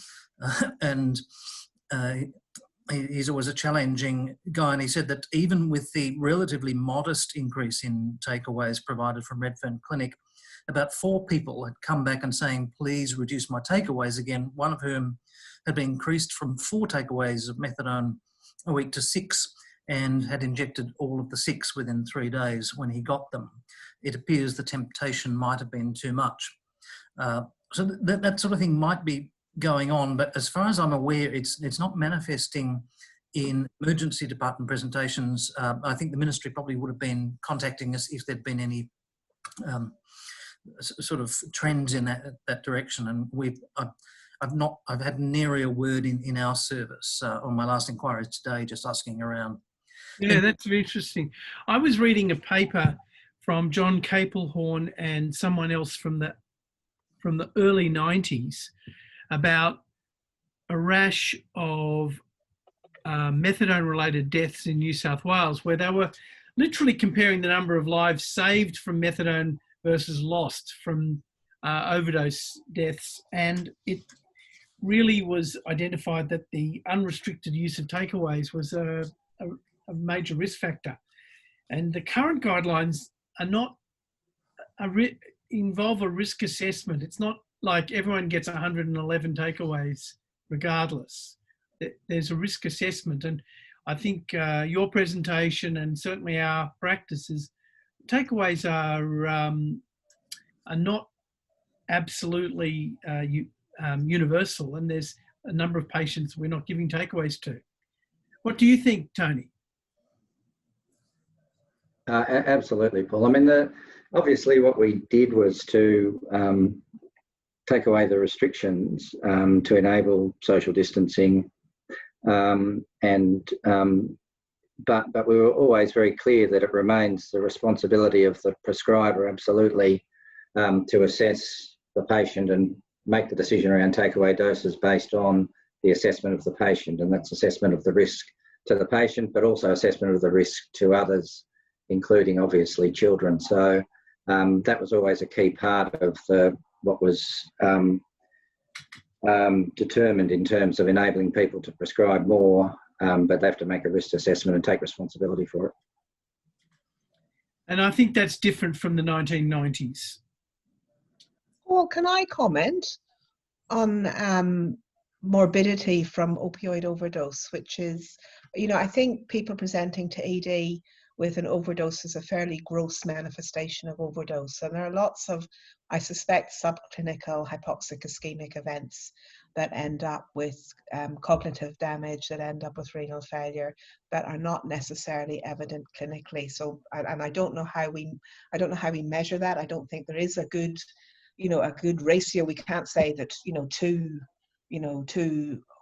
He's always a challenging guy, and he said that even with the relatively modest increase in takeaways provided from Redfern Clinic, about 4 people had come back and saying, please reduce my takeaways again, one of whom had been increased from 4 takeaways of methadone a week to 6 and had injected all of the 6 within 3 days when he got them. It appears the temptation might have been too much. So that sort of thing might be going on, but as far as I'm aware, it's not manifesting in emergency department presentations. I think the ministry probably would have been contacting us if there'd been any sort of trends in that direction, and I've had nary a word in our service on my last inquiry today, just asking around. Yeah, that's very interesting. I was reading a paper from John Capelhorn and someone else from the early 90s about a rash of methadone-related deaths in New South Wales, where they were literally comparing the number of lives saved from methadone versus lost from overdose deaths, and it really was identified that the unrestricted use of takeaways was a major risk factor. And the current guidelines are not involve a risk assessment. It's not like everyone gets 111 takeaways regardless. There's a risk assessment, and I think your presentation and certainly our practices, takeaways are not absolutely universal, and there's a number of patients we're not giving takeaways to. What do you think, Tony? Absolutely, Paul. I mean, obviously what we did was to take away the restrictions to enable social distancing, but we were always very clear that it remains the responsibility of the prescriber absolutely to assess the patient and make the decision around takeaway doses based on the assessment of the patient, and that's assessment of the risk to the patient, but also assessment of the risk to others, including obviously children. So that was always a key part of what was determined in terms of enabling people to prescribe more, but they have to make a risk assessment and take responsibility for it. And I think that's different from the 1990s. Well, can I comment on morbidity from opioid overdose, which is, I think people presenting to ED with an overdose is a fairly gross manifestation of overdose. And there are lots of, I suspect, subclinical hypoxic ischemic events that end up with cognitive damage, that end up with renal failure, that are not necessarily evident clinically. So, and I don't know how we measure that. I don't think there is a good ratio. We can't say that, two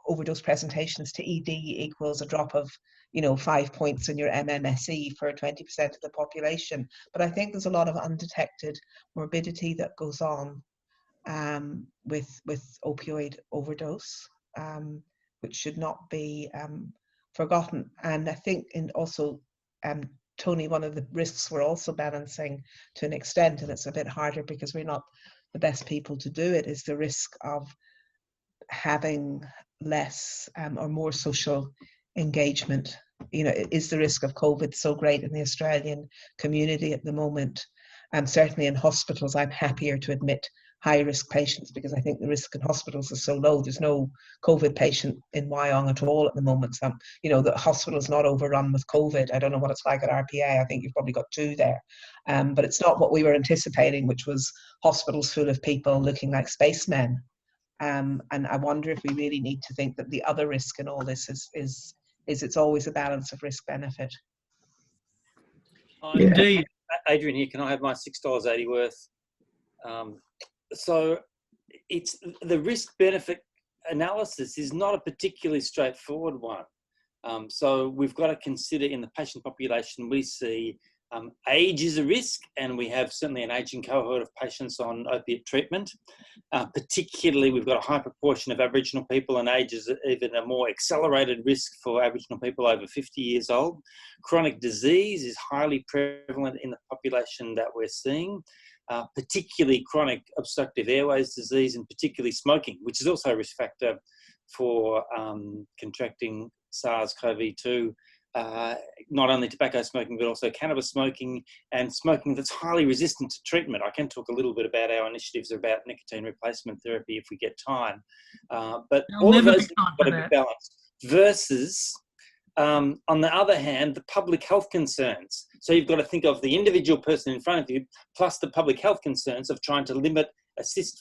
overdose presentations to ED equals a drop of 5 points in your MMSE for 20% of the population. But I think there's a lot of undetected morbidity that goes on with opioid overdose, which should not be forgotten. And I think Tony, one of the risks we're also balancing to an extent, and it's a bit harder because we're not the best people to do it, is the risk of having less or more social engagement. Is the risk of COVID so great in the Australian community at the moment? Certainly in hospitals, I'm happier to admit high-risk patients because I think the risk in hospitals is so low. There's no COVID patient in Wyong at all at the moment. So, the hospital's not overrun with COVID. I don't know what it's like at RPA. I think you've probably got 2 there. But it's not what we were anticipating, which was hospitals full of people looking like spacemen. And I wonder if we really need to think that the other risk in all this is it's always a balance of risk-benefit. Indeed. Adrian here, can I have my $6.80 worth? So it's the risk-benefit analysis is not a particularly straightforward one. So we've got to consider in the patient population we see age is a risk, and we have certainly an ageing cohort of patients on opiate treatment. Particularly, we've got a high proportion of Aboriginal people, and age is even a more accelerated risk for Aboriginal people over 50 years old. Chronic disease is highly prevalent in the population that we're seeing, particularly chronic obstructive airways disease, and particularly smoking, which is also a risk factor for contracting SARS-CoV-2. Not only tobacco smoking, but also cannabis smoking and smoking that's highly resistant to treatment. I can talk a little bit about our initiatives about nicotine replacement therapy if we get time. But all of those have got to be balanced versus, on the other hand, the public health concerns. So you've got to think of the individual person in front of you, plus the public health concerns of trying to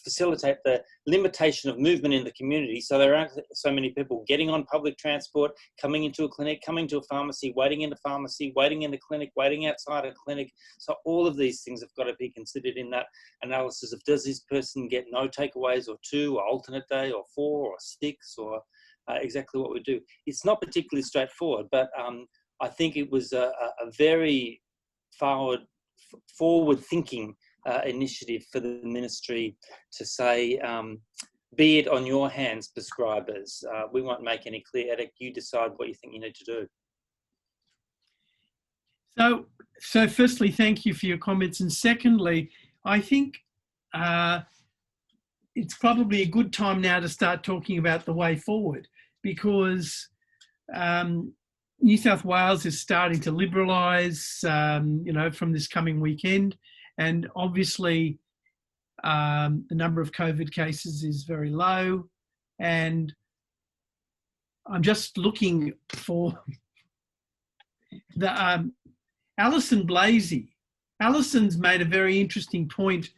facilitate the limitation of movement in the community. So there aren't so many people getting on public transport, coming into a clinic, coming to a pharmacy, waiting in a pharmacy, waiting in a clinic, waiting outside a clinic. So all of these things have got to be considered in that analysis of, does this person get no takeaways or 2 or alternate day or 4 or 6 or exactly what we do. It's not particularly straightforward, but I think it was a very forward-thinking initiative for the ministry to say, be it on your hands, prescribers. We won't make any clear edict. You decide what you think you need to do. So firstly, thank you for your comments. And secondly, I think it's probably a good time now to start talking about the way forward, because New South Wales is starting to liberalise, from this coming weekend. And obviously, the number of COVID cases is very low. And I'm just looking for the Alison Blasey. Alison's made a very interesting point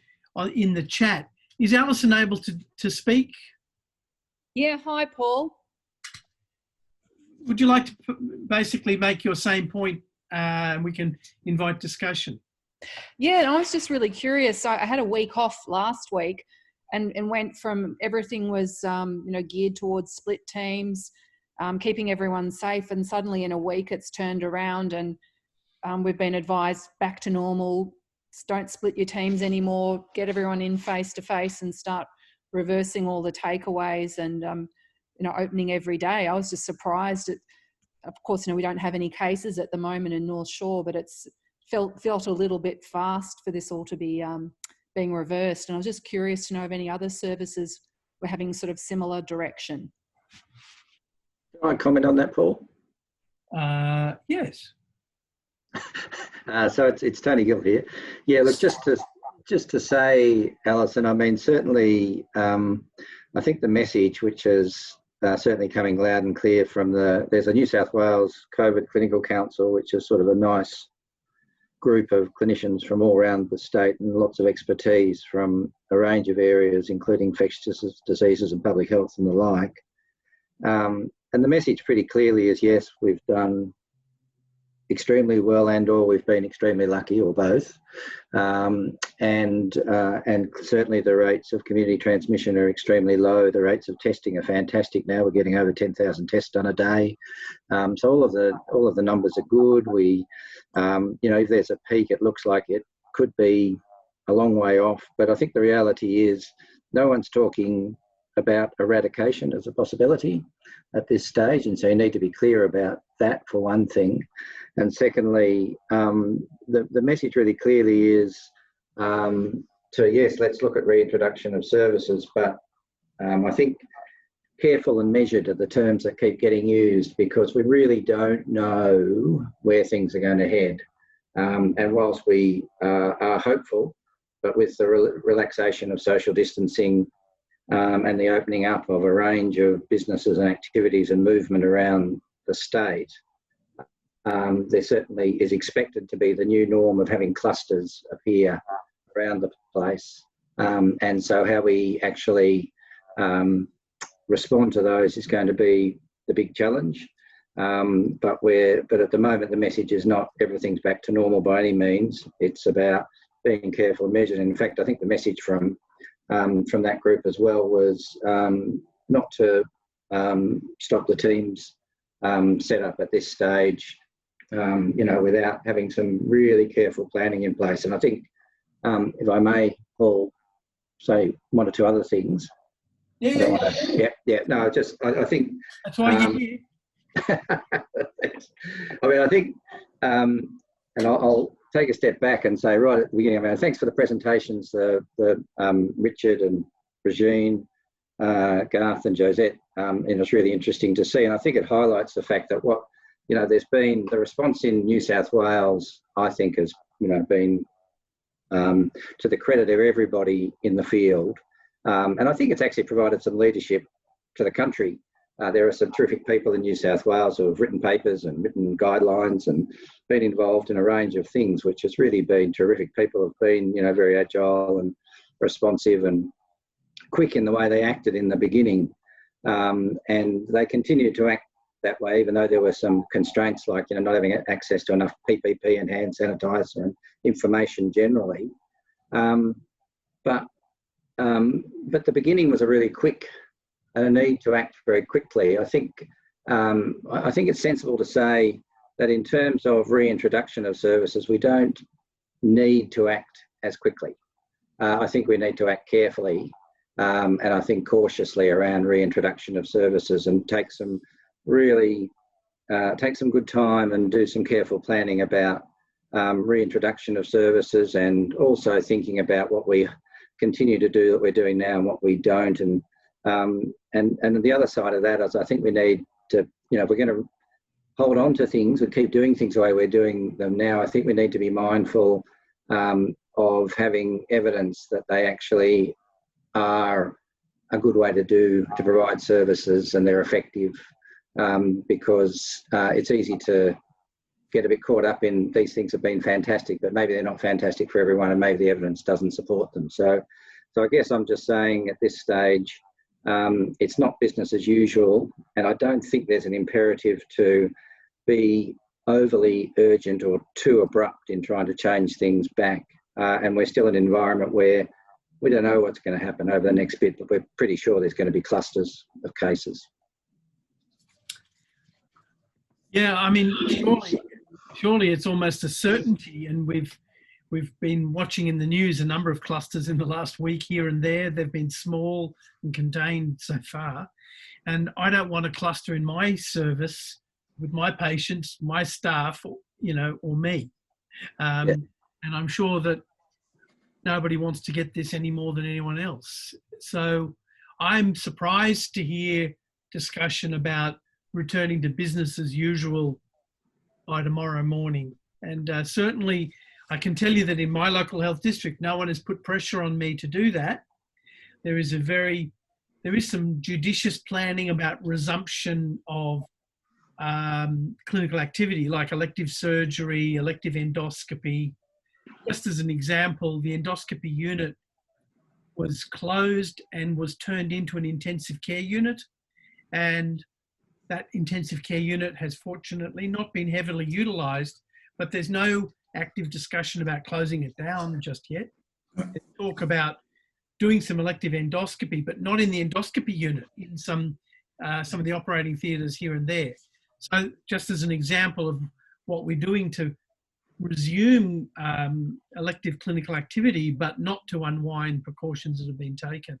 in the chat. Is Alison able to speak? Yeah, hi, Paul. Would you like to basically make your same point and we can invite discussion? Yeah, and I was just really curious. I had a week off last week and went from everything was, geared towards split teams, keeping everyone safe. And suddenly in a week it's turned around and we've been advised back to normal. Don't split your teams anymore. Get everyone in face to face and start reversing all the takeaways and, opening every day. I was just surprised. Of course, we don't have any cases at the moment in North Shore, but it's felt a little bit fast for this all to be being reversed. And I was just curious to know if any other services were having sort of similar direction. Can I comment on that, Paul? Yes. So it's Tony Gill here. Yeah, look, just to say, Alison, I mean, certainly, I think the message, which is certainly coming loud and clear from there's a New South Wales COVID Clinical Council, which is sort of a nice group of clinicians from all around the state and lots of expertise from a range of areas, including infectious diseases and public health and the like. And the message pretty clearly is, yes, we've done extremely well or we've been extremely lucky, or both. And certainly the rates of community transmission are extremely low. The rates of testing are fantastic now. We're getting over 10,000 tests done a day. So all of the numbers are good. We, if there's a peak, it looks like it could be a long way off. But I think the reality is no one's talking about eradication as a possibility at this stage. And so you need to be clear about that, for one thing. And secondly, the message really clearly is yes, let's look at reintroduction of services, but I think careful and measured are the terms that keep getting used, because we really don't know where things are going to head. And whilst we are hopeful, but with the relaxation of social distancing and the opening up of a range of businesses and activities and movement around the state, there certainly is expected to be the new norm of having clusters appear around the place. And so how we actually respond to those is going to be the big challenge. But at the moment, the message is not everything's back to normal by any means. It's about being careful and measured. In fact, I think the message from that group as well was not to stop the teams set up at this stage, without having some really careful planning in place. And I think, if I may, Paul, say one or two other things. Yeah. I think that's why you're here. I mean, I think, and I'll take a step back and say right at the beginning, thanks for the presentations, Richard and Regine, Garth and Josette. It's really interesting to see, and I think it highlights the fact that there's been the response in New South Wales, I think, has been to the credit of everybody in the field, and I think it's actually provided some leadership to the country. There are some terrific people in New South Wales who have written papers and written guidelines and been involved in a range of things, which has really been terrific. People have been, very agile and responsive and quick in the way they acted in the beginning, and they continue to act that way, even though there were some constraints like not having access to enough PPE and hand sanitizer and information generally. But the beginning was a really quick and a need to act very quickly. I think it's sensible to say that in terms of reintroduction of services, we don't need to act as quickly. I think we need to act carefully and I think cautiously around reintroduction of services, and take some good time and do some careful planning about reintroduction of services, and also thinking about what we continue to do that we're doing now and what we don't. And the other side of that is, I think we need to, if we're going to hold on to things and keep doing things the way we're doing them now, I think we need to be mindful of having evidence that they actually are a good way to provide services and they're effective, because it's easy to get a bit caught up in these things have been fantastic, but maybe they're not fantastic for everyone and maybe the evidence doesn't support them. So I guess I'm just saying at this stage, it's not business as usual, and I don't think there's an imperative to be overly urgent or too abrupt in trying to change things back. And we're still in an environment where we don't know what's going to happen over the next bit, but we're pretty sure there's going to be clusters of cases. Yeah, I mean, surely it's almost a certainty, and we've been watching in the news a number of clusters in the last week here and there. They've been small and contained so far, and I don't want a cluster in my service with my patients, my staff, or me. Yeah. And I'm sure that nobody wants to get this any more than anyone else. So I'm surprised to hear discussion about returning to business as usual by tomorrow morning. And certainly I can tell you that in my local health district, no one has put pressure on me to do that. There is some judicious planning about resumption of clinical activity like elective surgery, elective endoscopy. Just as an example, the endoscopy unit was closed and was turned into an intensive care unit. And that intensive care unit has fortunately not been heavily utilised, but there's no active discussion about closing it down just yet. There's talk about doing some elective endoscopy, but not in the endoscopy unit, in some of the operating theatres here and there. So just as an example of what we're doing to resume elective clinical activity, but not to unwind precautions that have been taken.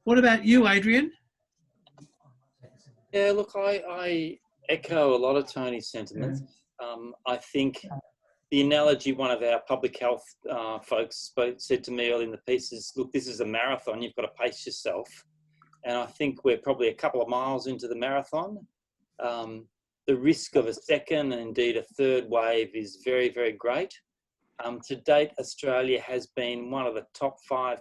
What about you, Adrian? Yeah, look, I echo a lot of Tony's sentiments. I think the analogy one of our public health folks said to me early in the piece is, look, this is a marathon, you've got to pace yourself. And I think we're probably a couple of miles into the marathon. The risk of a second and indeed a third wave is very, very great. To date, Australia has been one of the top 5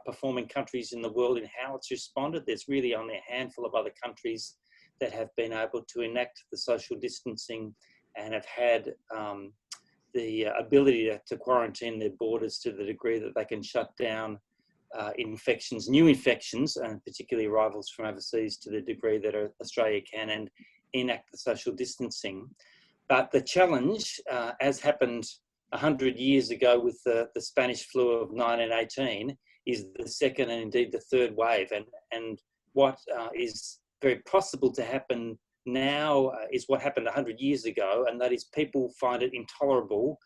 performing countries in the world in how it's responded. There's really only a handful of other countries that have been able to enact the social distancing and have had the ability to quarantine their borders to the degree that they can shut down infections, new infections, and particularly arrivals from overseas to the degree that Australia can, and enact the social distancing. But the challenge, as happened 100 years ago with the Spanish flu of 1918, is the second and indeed the third wave. And what is very possible to happen now is what happened 100 years ago, and that is people find it intolerable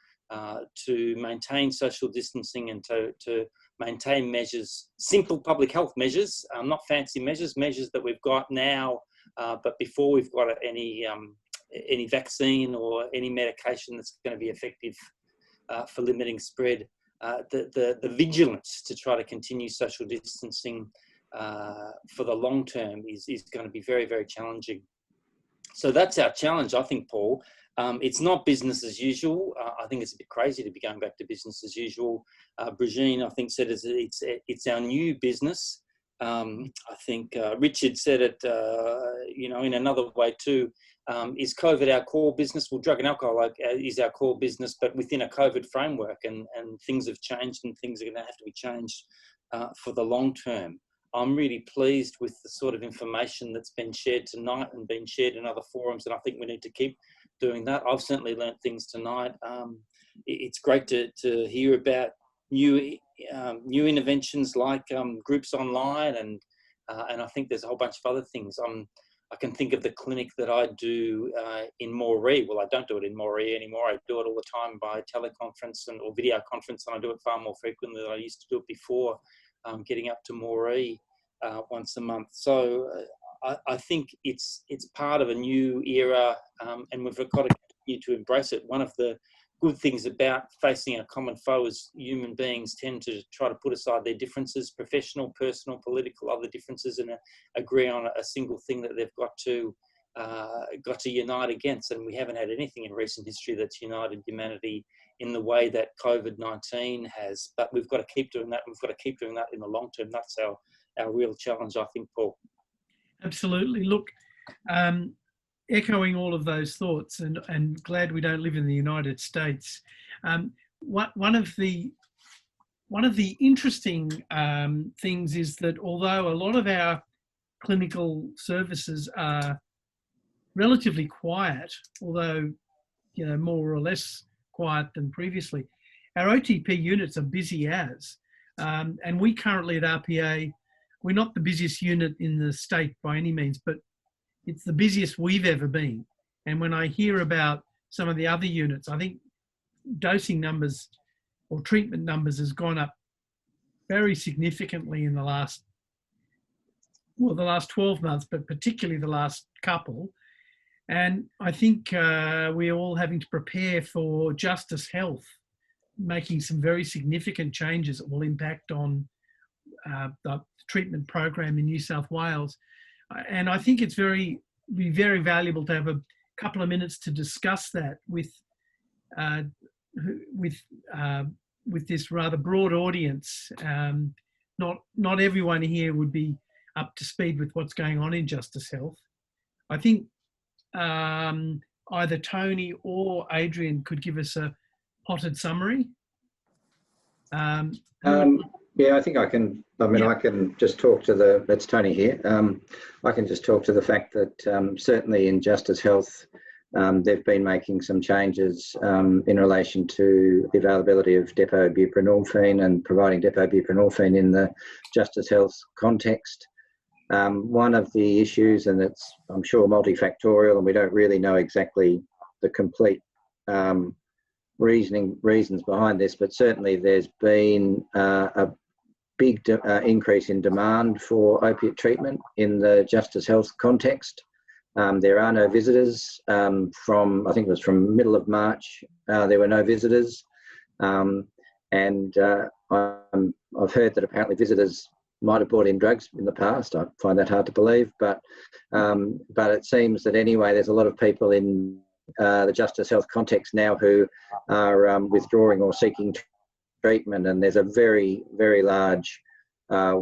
to maintain social distancing and to maintain measures, simple public health measures, not fancy measures that we've got now, but before we've got any vaccine or any medication that's going to be effective for limiting spread. The vigilance to try to continue social distancing for the long term is going to be very, very challenging. So that's our challenge, I think, Paul. It's not business as usual. I think it's a bit crazy to be going back to business as usual. Bridin, I think, said it's our new business. I think Richard said it, in another way too. Is COVID our core business? Well, drug and alcohol is our core business, but within a COVID framework, and things have changed, and things are going to have to be changed for the long term. I'm really pleased with the sort of information that's been shared tonight and been shared in other forums, and I think we need to keep doing that. I've certainly learnt things tonight. It's great to hear about new interventions like groups online, and I think there's a whole bunch of other things. I can think of the clinic that I do in Moree. Well, I don't do it in Moree anymore. I do it all the time by teleconference or video conference, and I do it far more frequently than I used to do it before, getting up to Moree once a month. So I think it's part of a new era, and we've got to continue to embrace it. One of the good things about facing a common foe is human beings tend to try to put aside their differences, professional, personal, political, other differences, and agree on a single thing that they've got to unite against. And we haven't had anything in recent history that's united humanity in the way that COVID-19 has. But we've got to keep doing that. We've got to keep doing that in the long term. That's our real challenge, I think, Paul. Absolutely. Look, echoing all of those thoughts, and glad we don't live in the United States. One of the interesting things is that although a lot of our clinical services are relatively quiet, although, you know, more or less quiet than previously. Our OTP units are busy as, and we currently at RPA, we're not the busiest unit in the state by any means, but it's the busiest we've ever been. And when I hear about some of the other units, I think dosing numbers or treatment numbers has gone up very significantly in the last 12 months, but particularly the last couple. And I think we're all having to prepare for Justice Health making some very significant changes that will impact on the treatment program in New South Wales. And I think it's be very valuable to have a couple of minutes to discuss that with this rather broad audience. Not everyone here would be up to speed with what's going on in Justice Health. I think either Tony or Adrian could give us a potted summary. Yeah, I think I can. I mean, yeah. I can just talk to that's Tony here. I can just talk to the fact that certainly in Justice Health, they've been making some changes in relation to the availability of depot buprenorphine and providing depot buprenorphine in the Justice Health context. One of the issues, and it's, I'm sure, multifactorial, and we don't really know exactly the complete reasons behind this, but certainly there's been a big increase in demand for opiate treatment in the Justice Health context. There are no visitors from, I think it was from middle of March, there were no visitors. And I've heard that apparently visitors might have brought in drugs in the past. I find that hard to believe, but it seems that anyway, there's a lot of people in the Justice Health context now who are withdrawing or seeking treatment, and there's a very, very large a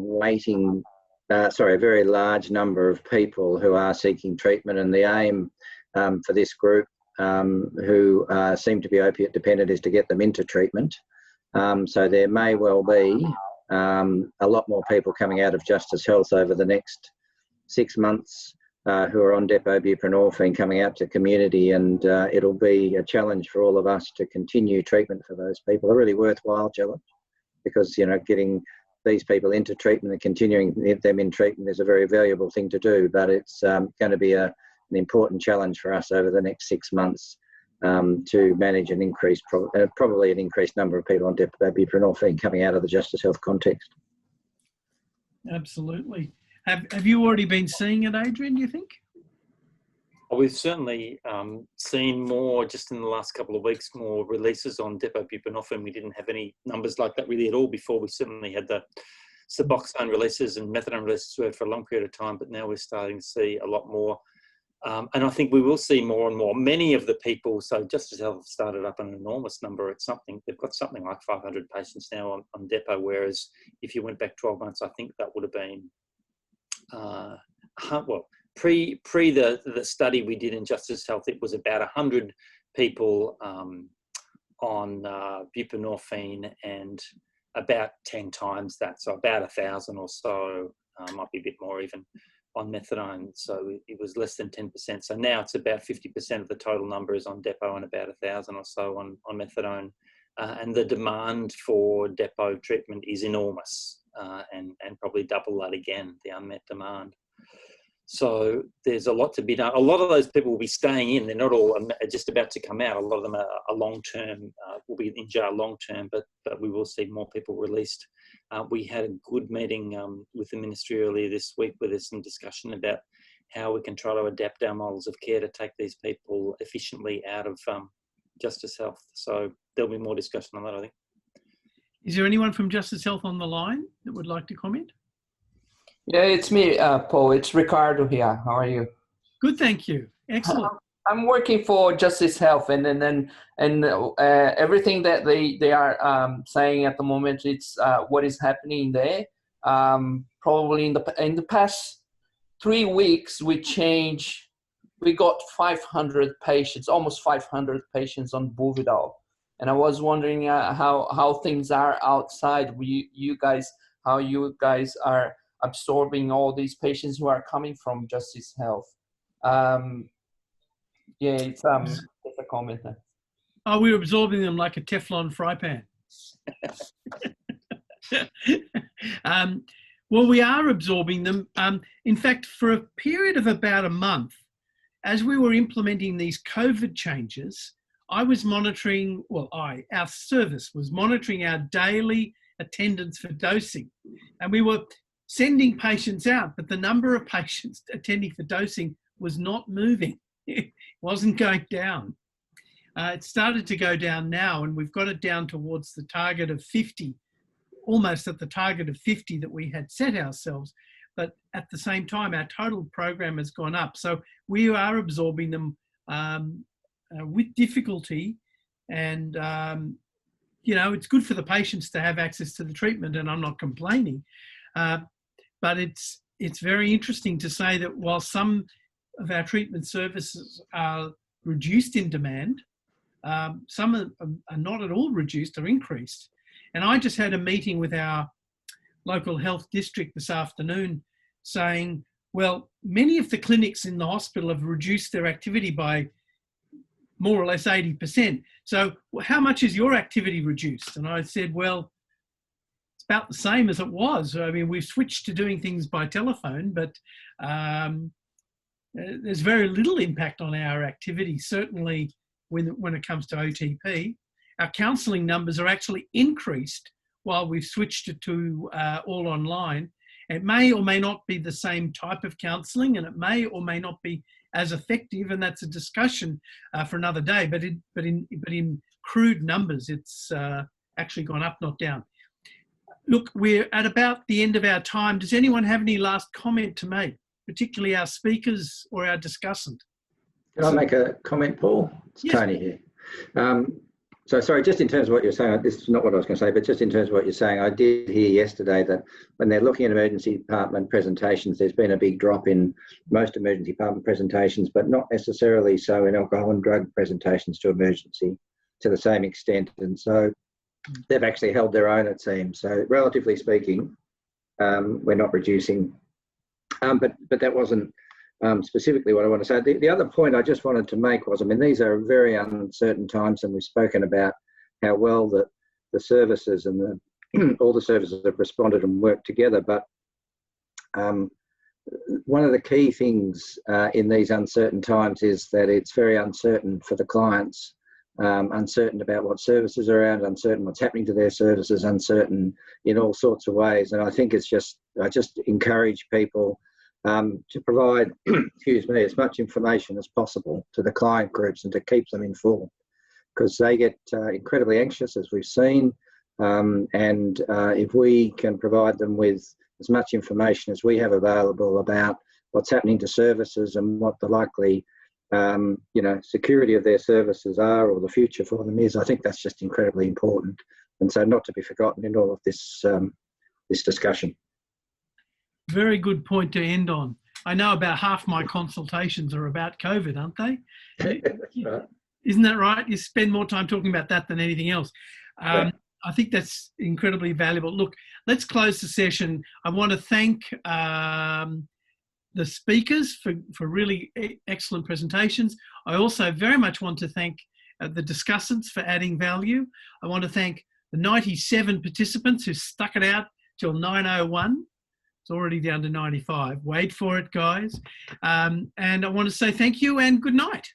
very large number of people who are seeking treatment, and the aim for this group who seem to be opiate dependent is to get them into treatment. So there may well be a lot more people coming out of Justice Health over the next 6 months who are on depot buprenorphine coming out to community, and it'll be a challenge for all of us to continue treatment for those people. A really worthwhile challenge, because, you know, getting these people into treatment and continuing them in treatment is a very valuable thing to do, but it's going to be an important challenge for us over the next 6 months to manage an increased, probably an increased number of people on depot buprenorphine coming out of the Justice Health context. Absolutely. Have you already been seeing it, Adrian, do you think? We've certainly seen more, just in the last couple of weeks, more releases on depot buprenorphine. We didn't have any numbers like that really at all before. We certainly had the Suboxone releases and methadone releases for a long period of time, but now we're starting to see a lot more. And I think we will see more and more. Many of the people, so Justice Health have started up an enormous number. They've got something like 500 patients now on depot, whereas if you went back 12 months, I think that would have been, pre the study we did in Justice Health, it was about 100 people on buprenorphine and about 10 times that, so about 1,000 or so, might be a bit more even, on methadone. So it was less than 10%. So now it's about 50% of the total number is on depot and about 1,000 or so on methadone. And the demand for depot treatment is enormous, and probably double that again, the unmet demand. So there's a lot to be done. A lot of those people will be staying in. They're not all just about to come out. A lot of them are long-term, will be in jail long-term, but we will see more people released. We had a good meeting with the ministry earlier this week where there's some discussion about how we can try to adapt our models of care to take these people efficiently out of Justice Health. So there'll be more discussion on that, I think. Is there anyone from Justice Health on the line that would like to comment? Yeah, it's me, Paul. It's Ricardo here. How are you? Good, thank you. Excellent. I'm working for Justice Health, and everything that they are saying at the moment, it's what is happening there. Probably in the past 3 weeks, we got 500 patients, almost 500 patients on Withdrawal, and I was wondering how things are outside. How you guys are absorbing all these patients who are coming from Justice Health. Yeah, it's just a comment there. Oh, we're absorbing them like a Teflon fry pan. Well, we are absorbing them. In fact, for a period of about a month, as we were implementing these COVID changes, I was monitoring, our service was monitoring our daily attendance for dosing. And we were sending patients out, but the number of patients attending for dosing was not moving. It wasn't going down. It started to go down now, and we've got it down towards the target of 50, almost at the target of 50 that we had set ourselves. But at the same time, our total program has gone up. So we are absorbing them with difficulty. And, it's good for the patients to have access to the treatment, and I'm not complaining. But it's very interesting to say that while some of our treatment services are reduced in demand, some are not at all reduced or increased. And I just had a meeting with our local health district this afternoon saying, well, many of the clinics in the hospital have reduced their activity by more or less 80%. So how much is your activity reduced? And I said, well, it's about the same as it was. I mean, we've switched to doing things by telephone, but there's very little impact on our activity, certainly when it comes to OTP. Our counselling numbers are actually increased while we've switched it to all online. It may or may not be the same type of counselling, and it may or may not be as effective, and that's a discussion for another day. But in crude numbers, it's actually gone up, not down. Look, we're at about the end of our time. Does anyone have any last comment to make, particularly our speakers or our discussant? Can I make a comment, Paul? It's Yes. Tony here. So sorry, just in terms of what you're saying, this is not what I was going to say, but just in terms of what you're saying, I did hear yesterday that when they're looking at emergency department presentations, there's been a big drop in most emergency department presentations, but not necessarily so in alcohol and drug presentations to emergency to the same extent. And so they've actually held their own, it seems. So relatively speaking, we're not reducing. But that wasn't specifically what I want to say. The other point I just wanted to make was, I mean, these are very uncertain times, and we've spoken about how well the services and all the services have responded and worked together. But one of the key things in these uncertain times is that it's very uncertain for the clients, uncertain about what services are around, uncertain what's happening to their services, uncertain in all sorts of ways. And I think I just encourage people to provide, as much information as possible to the client groups and to keep them informed, because they get incredibly anxious, as we've seen. And if we can provide them with as much information as we have available about what's happening to services and what the likely, security of their services are, or the future for them is, I think that's just incredibly important. And so not to be forgotten in all of this, this discussion. Very good point to end on. I know about half my consultations are about COVID, aren't they? Right. Isn't that right? You spend more time talking about that than anything else. Yeah. I think that's incredibly valuable. Look, let's close the session. I want to thank the speakers for really excellent presentations. I also very much want to thank the discussants for adding value. I want to thank the 97 participants who stuck it out till 9:01. It's already down to 95. Wait for it, guys. And I want to say thank you and good night.